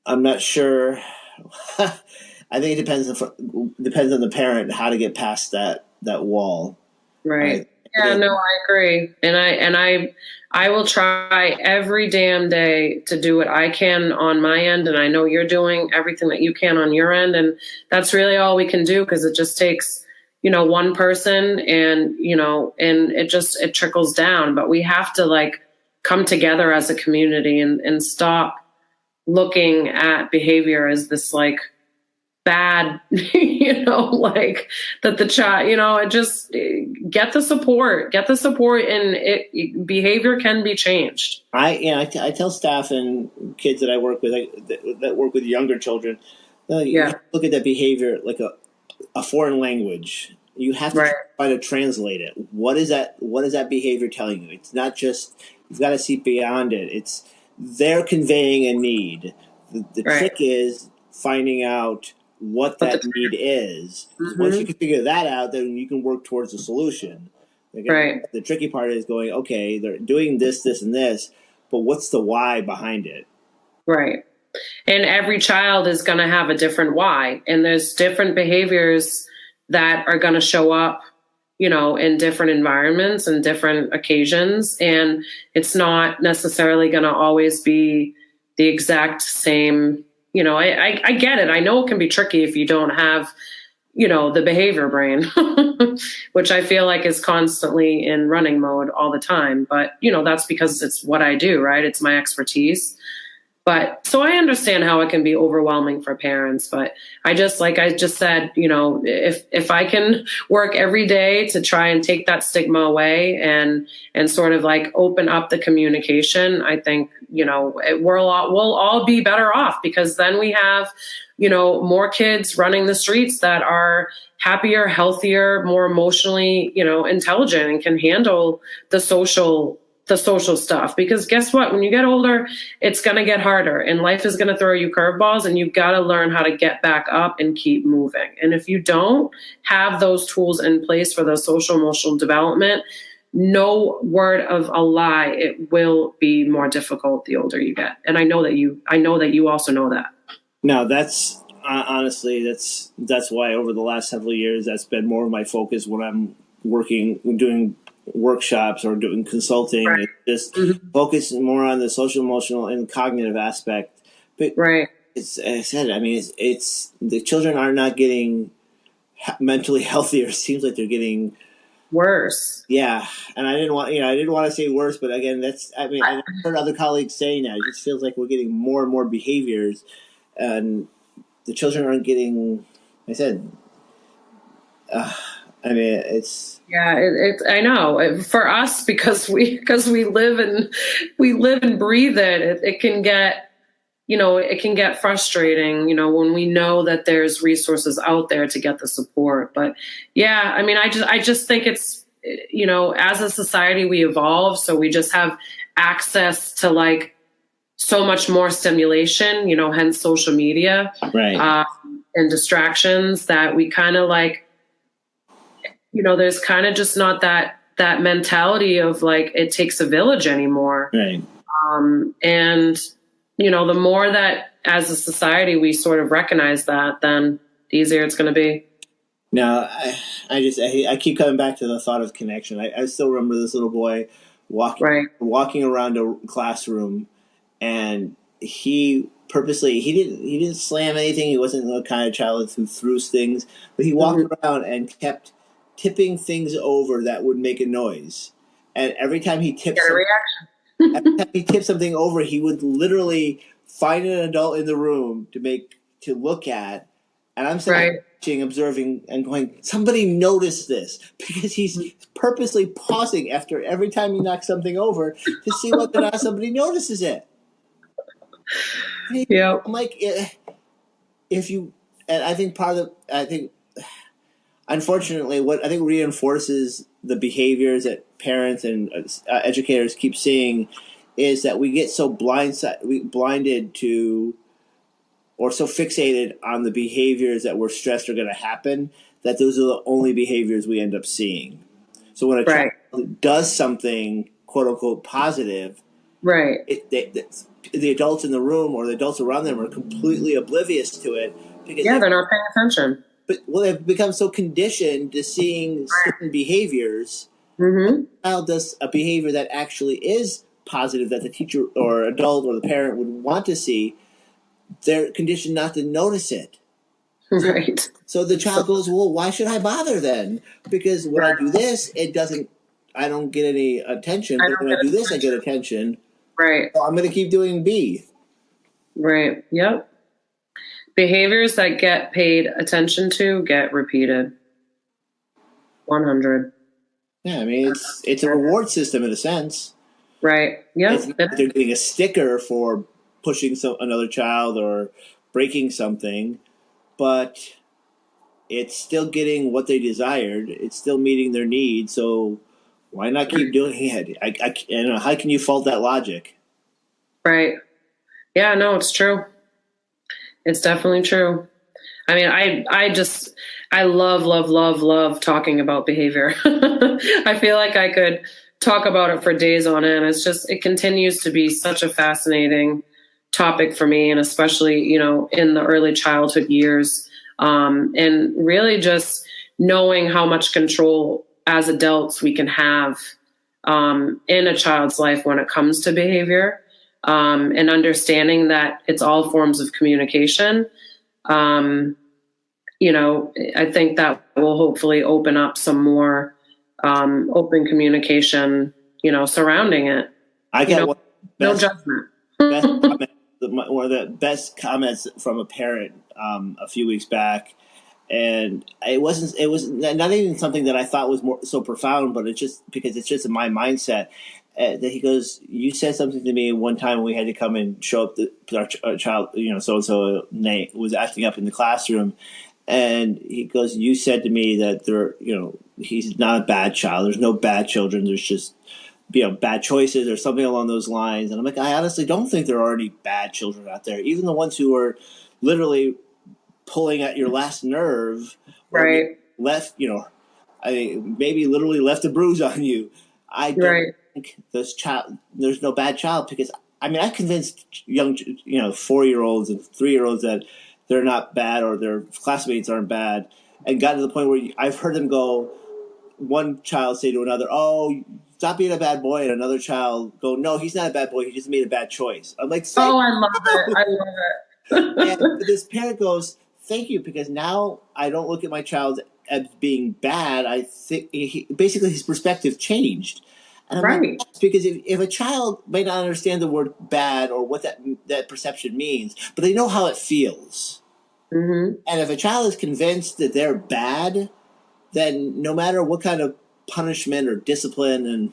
I'm not sure. I think it depends on the parent how to get past that wall. Right. Yeah. No, I agree, and I will try every damn day to do what I can on my end, and I know you're doing everything that you can on your end, and that's really all we can do, because it just takes one person, and and it trickles down. But we have to come together as a community and stop looking at behavior as this bad, that the child, it just get the support, and behavior can be changed. I tell staff and kids that I work with, that work with younger children, you have to look at that behavior like a foreign language. You have to try to translate it. What is that behavior telling you? It's not just, you've got to see beyond it. It's they're conveying a need. The trick is finding out what that need is. Once you can figure that out, then you can work towards a solution. Again, the tricky part is going, okay, they're doing this, this, and this, but what's the why behind it? Right. And every child is going to have a different why. And there's different behaviors that are going to show up, in different environments and different occasions. And it's not necessarily going to always be the exact same. I get it. I know it can be tricky if you don't have, the behavior brain, which I feel like is constantly in running mode all the time. But, that's because it's what I do, right? It's my expertise. But so I understand how it can be overwhelming for parents, but like I just said, if I can work every day to try and take that stigma away and sort of open up the communication, I think, we'll all be better off, because then we have, more kids running the streets that are happier, healthier, more emotionally, intelligent, and can handle the social stuff. Because guess what? When you get older, it's going to get harder, and life is going to throw you curveballs, and you've got to learn how to get back up and keep moving. And if you don't have those tools in place for the social emotional development, no word of a lie, it will be more difficult the older you get. And I know that you also know that. No, that's honestly, that's why over the last several years, that's been more of my focus when I'm doing workshops or doing consulting. It's just focus more on the social, emotional, and cognitive aspect. But It's, as I said, I mean, it's the children are not getting mentally healthier. It seems like they're getting worse. yeah. And I didn't want to say worse, but again, I mean, I've heard other colleagues saying that. It just feels like we're getting more and more behaviors, and the children aren't getting. I said, I mean, it's Yeah, I know for us because we live and breathe it. It can get, it can get frustrating, when we know that there's resources out there to get the support. But yeah, I mean, I just think it's, as a society we evolve, so we just have access to like so much more stimulation, hence social media, right. and distractions that we kind of like. There's kind of just not that mentality of like it takes a village anymore. Right. And the more that as a society we sort of recognize that, then the easier it's going to be. Now, I keep coming back to the thought of connection. I still remember this little boy walking around a classroom, and he didn't slam anything. He wasn't the kind of child who threw things, but he walked around and kept tipping things over that would make a noise. And every time he tipped something over, he would literally find an adult in the room to look at. And I'm sitting watching, observing, and going, somebody noticed this, because he's purposely pausing after every time he knocks something over to see whether or not somebody notices it. Yeah. I'm like, unfortunately, what I think reinforces the behaviors that parents and educators keep seeing is that we get so blinded to, or so fixated on the behaviors that we're stressed are going to happen, that those are the only behaviors we end up seeing. So when a child does something, quote unquote, positive, the adults in the room or the adults around them are completely oblivious to it because they're not paying attention. But they've become so conditioned to seeing certain behaviors. Mm-hmm. The child does a behavior that actually is positive, that the teacher or adult or the parent would want to see. They're conditioned not to notice it. Right. So the child goes, well, why should I bother then? Because when I do this, I don't get any attention. But when I do this, I get attention. Right. So I'm going to keep doing B. Right. Yep. Behaviors that get paid attention to get repeated. 100. Yeah, I mean, it's a reward system in a sense. Right. Yeah. It's not that they're getting a sticker for pushing another child or breaking something, but it's still getting what they desired. It's still meeting their needs. So why not keep doing it? How can you fault that logic? Right. Yeah, no, it's true. It's definitely true. I mean, I love talking about behavior. I feel like I could talk about it for days on end. It continues to be such a fascinating topic for me, and especially, in the early childhood years. And really just knowing how much control as adults we can have in a child's life when it comes to behavior. And understanding that it's all forms of communication. I think that will hopefully open up some more open communication, surrounding it. I got no judgment. One of the best comments from a parent a few weeks back, and it was not even something that I thought was so profound, but it's just because it's just in my mindset. That he goes, you said something to me one time when we had to come and show up our child, so-and-so Nate was acting up in the classroom. And he goes, you said to me that he's not a bad child. There's no bad children. There's just, bad choices or something along those lines. And I'm like, I honestly don't think there are any bad children out there. Even the ones who are literally pulling at your last nerve. Right. Maybe literally left a bruise on you. I don't think there's no bad child, because I convinced young 4-year-olds and 3-year-olds that they're not bad or their classmates aren't bad, and got to the point where I've heard them go, one child say to another, oh, stop being a bad boy, and another child go, no, he's not a bad boy, he just made a bad choice. I'm like, I love it. And this parent goes, thank you, because now I don't look at my child as being bad. I think basically his perspective changed. And I'm like, Right. yes, because if a child may not understand the word bad or what that perception means, but they know how it feels. Mm-hmm. And if a child is convinced that they're bad, then no matter what kind of punishment or discipline, and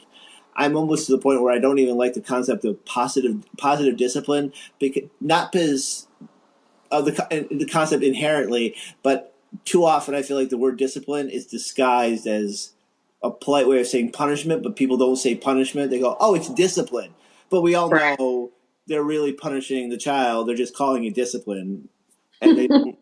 I'm almost to the point where I don't even like the concept of positive discipline, because not because of the concept inherently, but too often I feel like the word discipline is disguised as a polite way of saying punishment, but people don't say punishment. They go, oh, it's discipline. But we all Right. know they're really punishing the child. They're just calling it discipline. And they don't,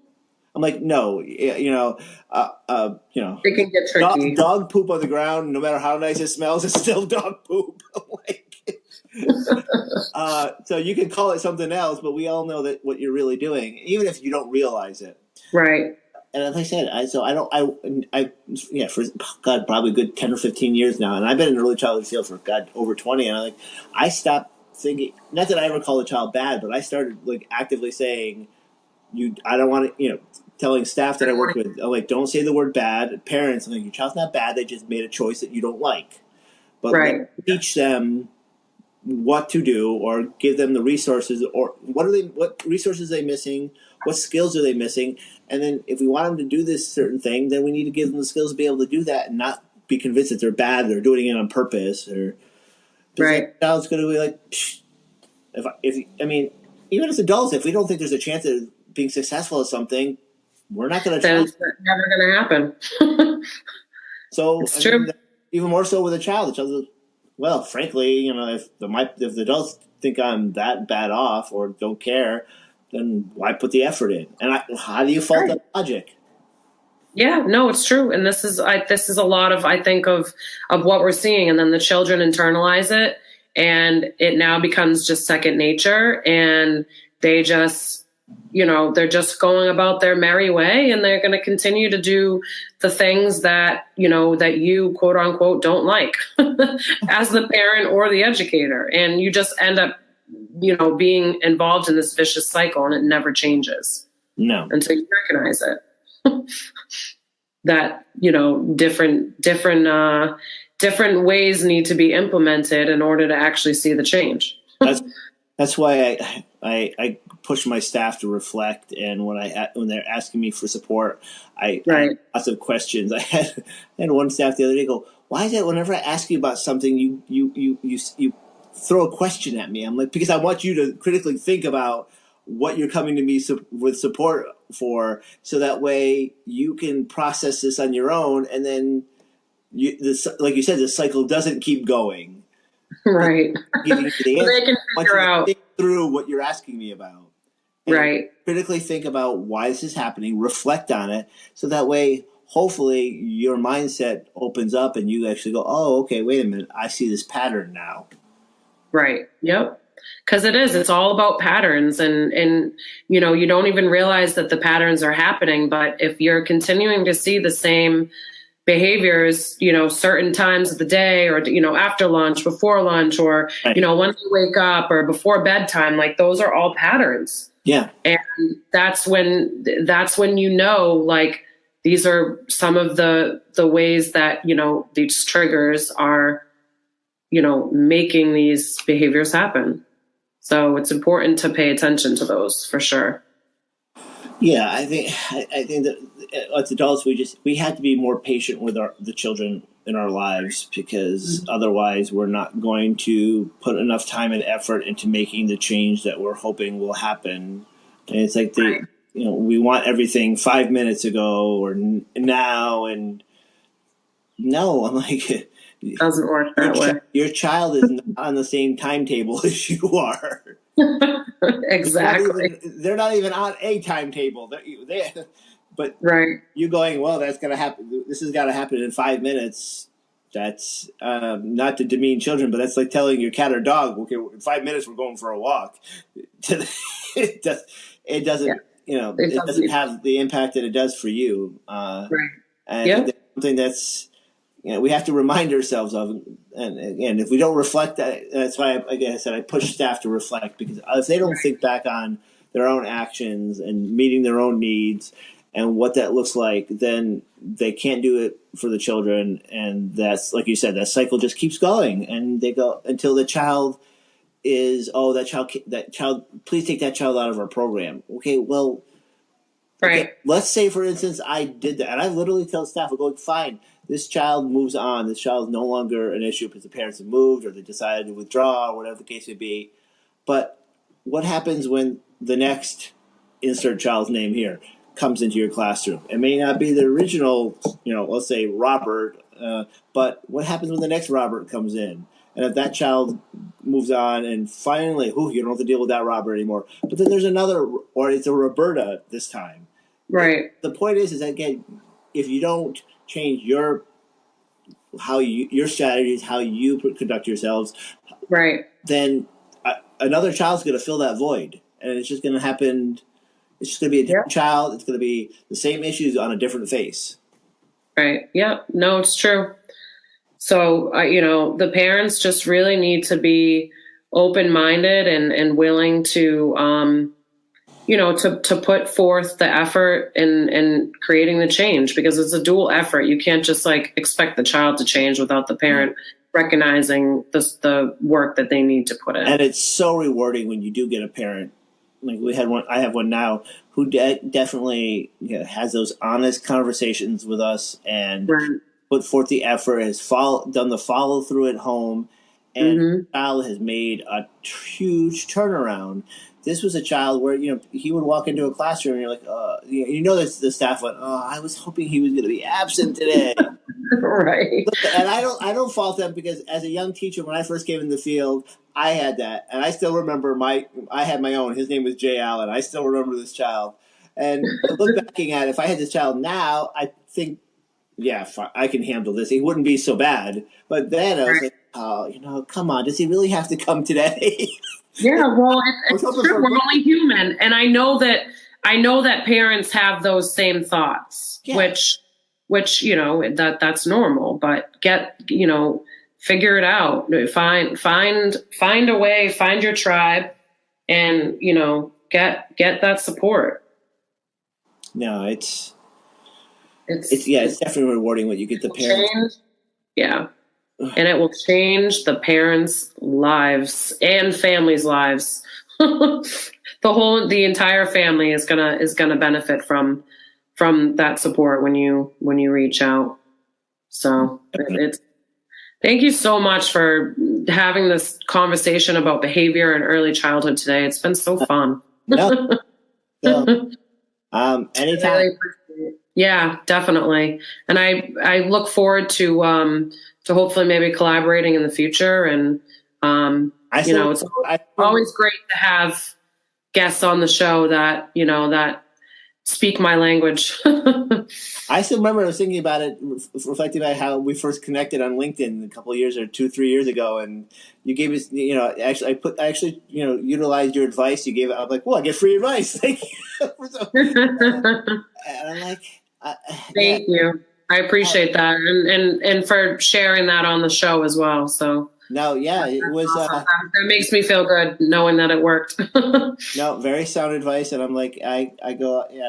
I'm like, no, you know, It can get tricky. dog poop on the ground, no matter how nice it smells, it's still dog poop. So you can call it something else, but we all know that what you're really doing, even if you don't realize it. Right. And as I said, for God, probably a good 10 or 15 years now, and I've been in the early childhood field for God over 20, and I stopped thinking. Not that I ever called a child bad, but I started actively saying, I don't want to, telling staff that I work with, I'm like, don't say the word bad. Parents, I'm like, your child's not bad. They just made a choice that you don't like, but Right. teach them what to do, or give them the resources, or what resources are they missing, what skills are they missing, and then if we want them to do this certain thing, then we need to give them the skills to be able to do that and not be convinced that they're bad, they're doing it on purpose, or Right. that child's going to be like, psh, even as adults, if we don't think there's a chance of being successful at something, we're not going to try. Then it's never going to happen. So It's true. Even more so with a child. The child, well, frankly, if the adults think I'm that bad off or don't care, then why put the effort in? And how do you fault that logic? Yeah, no, it's true. And this is a lot of, I think, of what we're seeing. And then the children internalize it, and it now becomes just second nature. And they just, they're just going about their merry way, and they're going to continue to do the things that, that you quote unquote don't like as the parent or the educator. And you just end up, being involved in this vicious cycle, and it never changes. No. Until you recognize it. That different ways need to be implemented in order to actually see the change. That's why I push my staff to reflect, and when they're asking me for support, I have lots of questions. I had one staff the other day go, "Why is it whenever I ask you about something, you throw a question at me?" I'm like, because I want you to critically think about what you're coming to me with support for, so that way you can process this on your own, and then like you said, the cycle doesn't keep going. Right. Giving you the answer. They can figure out think through what you're asking me about. And right. Critically think about why this is happening, reflect on it, so that way hopefully your mindset opens up and you actually go, oh, okay, wait a minute, I see this pattern now. Right. Yep. Because it's all about patterns, and you don't even realize that the patterns are happening. But if you're continuing to see the same behaviors, certain times of the day, or, after lunch, before lunch, or, right. When you wake up or before bedtime, like those are all patterns. Yeah. And that's when like these are some of the ways that, these triggers are, making these behaviors happen. So it's important to pay attention to those for sure. Yeah, I think that as adults, we have to be more patient with the children in our lives, because otherwise we're not going to put enough time and effort into making the change that we're hoping will happen. And it's like we want everything 5 minutes ago or now, and no, I'm like, it doesn't work that way. Your child is not on the same timetable as you are. Exactly. They're not even on a timetable. But right. You going, well, that's going to happen. This has got to happen in 5 minutes. That's not to demean children, but that's like telling your cat or dog, okay, in 5 minutes we're going for a walk. It doesn't. It It doesn't have the impact that it does for you. Right. And that's something that's we have to remind ourselves of. And again, if we don't reflect, that's why I push staff to reflect, because if they don't think back on their own actions and meeting their own needs and what that looks like, then they can't do it for the children. And that's, like you said, that cycle just keeps going, and they go until the child is, oh, that child, please take that child out of our program. Okay, well, Right. okay, let's say, for instance, I did that, and I literally tell staff, I go, fine, this child moves on. This child is no longer an issue because the parents have moved or they decided to withdraw or whatever the case may be. But what happens when the next insert child's name here comes into your classroom? It may not be the original, let's say Robert, but what happens when the next Robert comes in? And if that child moves on and finally, you don't have to deal with that Robert anymore. But then there's another, or it's a Roberta this time. Right. The point is that, again, if you don't change your strategies, how you conduct yourselves, Right. then another child's going to fill that void, and it's just going to happen. It's just going to be a different child. It's going to be the same issues on a different face. Right. Yeah. No, it's true. So, the parents just really need to be open-minded and willing to, to put forth the effort in creating the change, because it's a dual effort. You can't just expect the child to change without the parent recognizing the work that they need to put in. And it's so rewarding when you do get a parent. Like I have one now who definitely has those honest conversations with us and put forth the effort, has done the follow through at home, and the child has made a huge turnaround. This was a child where he would walk into a classroom and you're like, that the staff went, oh, I was hoping he was going to be absent today. Right. And I don't fault them, because as a young teacher, when I first came in the field, I had that, and I still remember I had my own. His name was Jay Allen. I still remember this child, and look backing at it, if I had this child now, I think, I can handle this. He wouldn't be so bad. But then I was like, oh, come on, does he really have to come today? Yeah, well, it's true. We're only human, and I know that parents have those same thoughts, which that's normal. But figure it out. Find a way. Find your tribe, and get that support. No, it's definitely rewarding when you get the parents. Yeah. And it will change the parents' lives and families' lives. The entire family is gonna benefit from that support when you reach out. So thank you so much for having this conversation about behavior and early childhood today. It's been so fun. No. Anytime. Really, yeah, definitely. And I look forward to hopefully maybe collaborating in the future. And, it's always great to have guests on the show that speak my language. I still remember I was thinking about it, reflecting about how we first connected on LinkedIn a couple of years or 2-3 years ago. And you gave us, I utilized your advice. You gave it. I'm like, well, I get free advice. Thank you. And I'm like, thank you. I appreciate that, and for sharing that on the show as well. So no, it was. Awesome. That makes me feel good knowing that it worked. No, very sound advice, and I'm like, I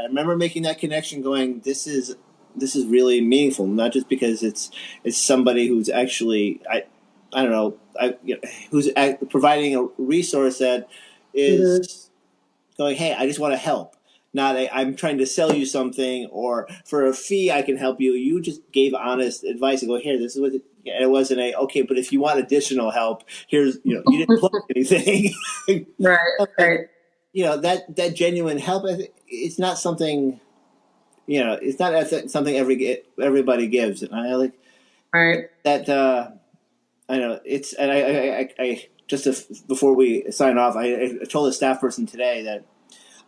remember making that connection, going, this is really meaningful, not just because it's somebody who's actually who's providing a resource that is going, hey, I just want to help. Not I'm trying to sell you something, or for a fee I can help you. You just gave honest advice and go, here, this is what it wasn't okay, but if you want additional help, here's, you didn't plug anything. Right. That genuine help, it's not something, it's not something everybody gives. And I like that, I know it's, and I just before we sign off, I told a staff person today that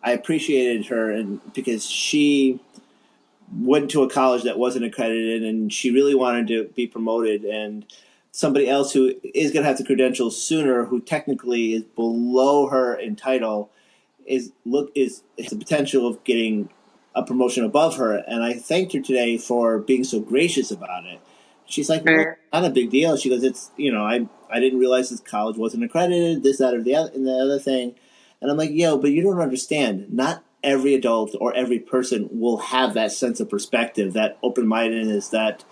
I appreciated her, and because she went to a college that wasn't accredited, and she really wanted to be promoted, and somebody else who is going to have the credentials sooner, who technically is below her in title, has the potential of getting a promotion above her. And I thanked her today for being so gracious about it. She's like, well, not a big deal. She goes, it's, I didn't realize this college wasn't accredited, this, that, or the other thing. And I'm like, yo, but you don't understand. Not every adult or every person will have that sense of perspective, that open-mindedness, that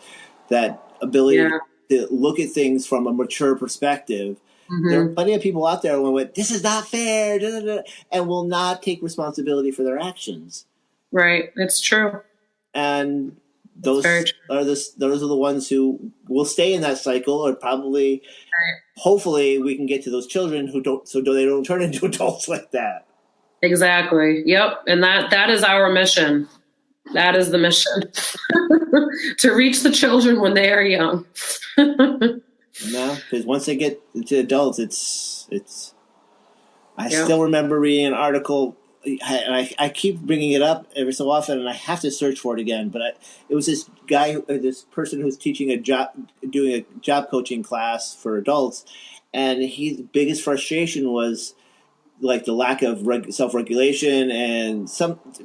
ability to look at things from a mature perspective. There are plenty of people out there who went, this is not fair, da, da, da, and will not take responsibility for their actions. Right. It's true. And those are the ones who will stay in that cycle, or probably, hopefully, we can get to those children who don't, so they don't turn into adults like that. Exactly. Yep. And that is our mission. That is the mission. To reach the children when they are young. No, because once they get into adults, it's. I still remember reading an article. I keep bringing it up every so often, and I have to search for it again. But it was this guy, this person who's doing a job coaching class for adults, and his biggest frustration was like the lack of self-regulation, and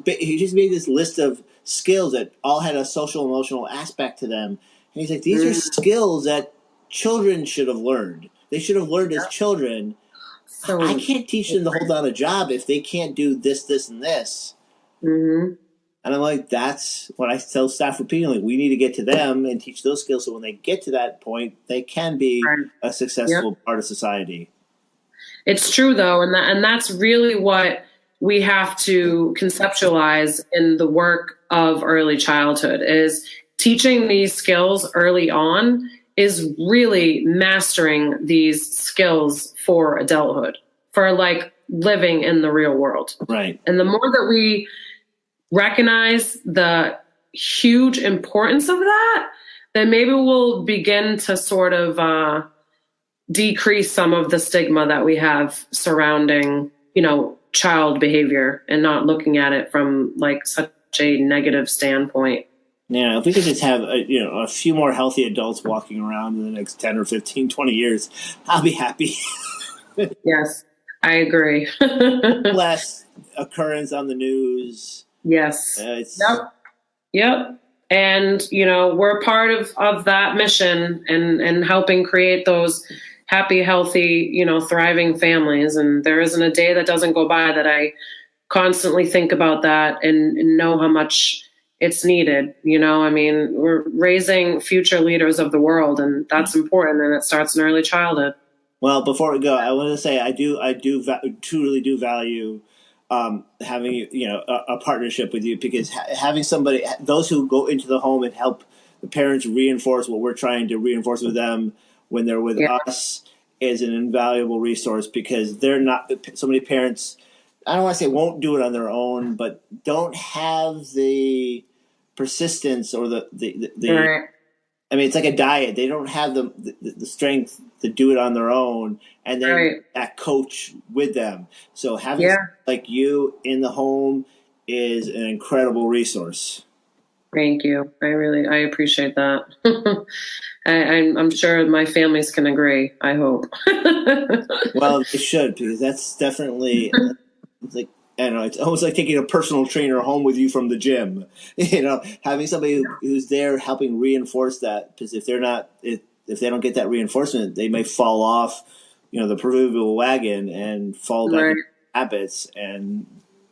he just made this list of skills that all had a social emotional aspect to them. And he's like, these are skills that children should have learned. They should have learned as children. So I can't teach them to hold down a job if they can't do this, this, and this. And I'm like, that's what I tell staff repeatedly. We need to get to them and teach those skills, so when they get to that point, they can be a successful part of society. It's true, though, and that's really what we have to conceptualize in the work of early childhood, is teaching these skills early on is really mastering these skills for adulthood, for like living in the real world. Right. And the more that we recognize the huge importance of that, then maybe we'll begin to sort of decrease some of the stigma that we have surrounding, child behavior, and not looking at it from like such a negative standpoint. Yeah, if we could just have a few more healthy adults walking around in the next 10 or 15, 20 years, I'll be happy. Yes, I agree. Less occurrence on the news. Yes. Yep. And, we're part of that mission and helping create those happy, healthy, thriving families. And there isn't a day that doesn't go by that I constantly think about that and know how much it's needed. We're raising future leaders of the world, and that's important. And it starts in early childhood. Well, before we go, I want to say I truly do value having a partnership with you, because having somebody, those who go into the home and help the parents reinforce what we're trying to reinforce with them when they're with us, is an invaluable resource, because they're not, so many parents, I don't want to say won't do it on their own, but don't have the persistence or the I mean, it's like a diet. They don't have the strength to do it on their own, and then that coach with them. So having like you in the home is an incredible resource. Thank you. I appreciate that. I'm sure my families can agree. I hope. Well, they should, because that's definitely like, I don't know, it's almost like taking a personal trainer home with you from the gym. Having somebody who's there helping reinforce that, because if they don't get that reinforcement, they may fall off, the proverbial wagon and fall back into habits and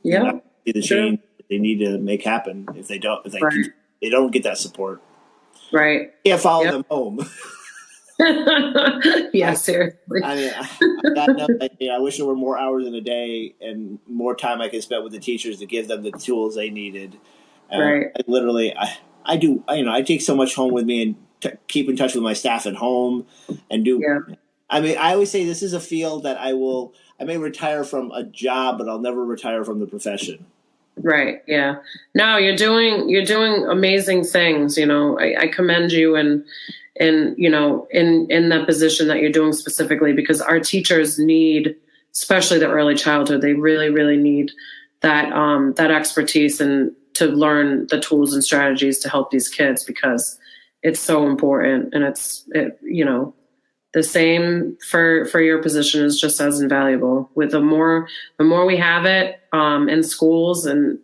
not see the change that they need to make happen if they don't get that support. Right. You can't follow them home. Yeah, seriously. I mean, I wish there were more hours in a day and more time I could spend with the teachers to give them the tools they needed. Right. I take so much home with me and keep in touch with my staff at home and do. Yeah. I mean, I always say this is a field that I may retire from a job, but I'll never retire from the profession. Right. Yeah. No, you're doing amazing things. I commend you and in that position that you're doing specifically, because our teachers need, especially the early childhood, they really, really need that expertise and to learn the tools and strategies to help these kids, because it's so important. And the same for your position is just as invaluable. With the more we have it in schools, and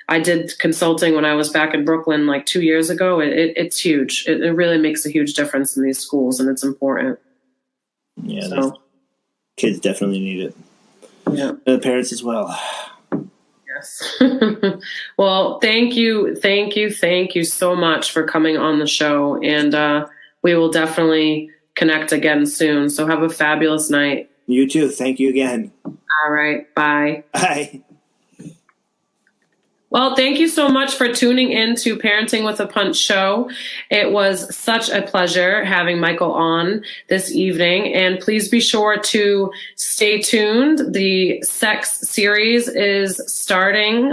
I did consulting when I was back in Brooklyn like 2 years ago. It's huge. It really makes a huge difference in these schools, and it's important. Yeah, kids definitely need it. Yeah. The parents as well. Yes. Well, thank you so much for coming on the show, and we will definitely connect again soon. So have a fabulous night. You too. Thank you again. All right. Bye. Bye. Well, thank you so much for tuning in to Parenting with a Punch show. It was such a pleasure having Michael on this evening. And please be sure to stay tuned. The sex series is starting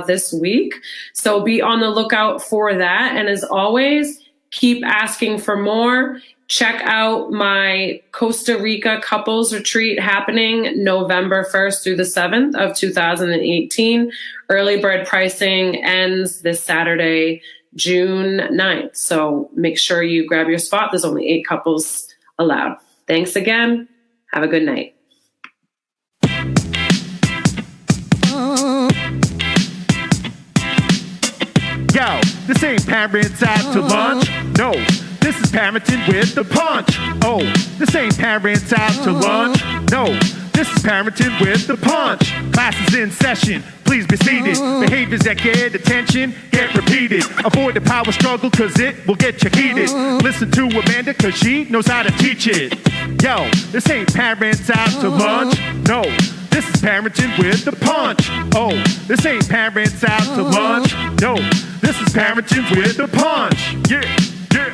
this week. So be on the lookout for that. And as always, keep asking for more. Check out my Costa Rica couples retreat happening November 1st through the 7th of 2018. Early bird pricing ends this Saturday, June 9th. So make sure you grab your spot. There's only 8 couples allowed. Thanks again. Have a good night. Yo, this ain't parents out to lunch. No, this is parenting with the punch. Oh, this ain't parents out to lunch. No, this is parenting with the punch. Class is in session. Please be seated. Behaviors that get attention get repeated. Avoid the power struggle cause it will get you heated. Listen to Amanda cause she knows how to teach it. Yo, this ain't parents out to lunch. No, this is parenting with the punch. Oh, this ain't parents out to lunch. No, this is parenting with the punch. Yeah, yeah,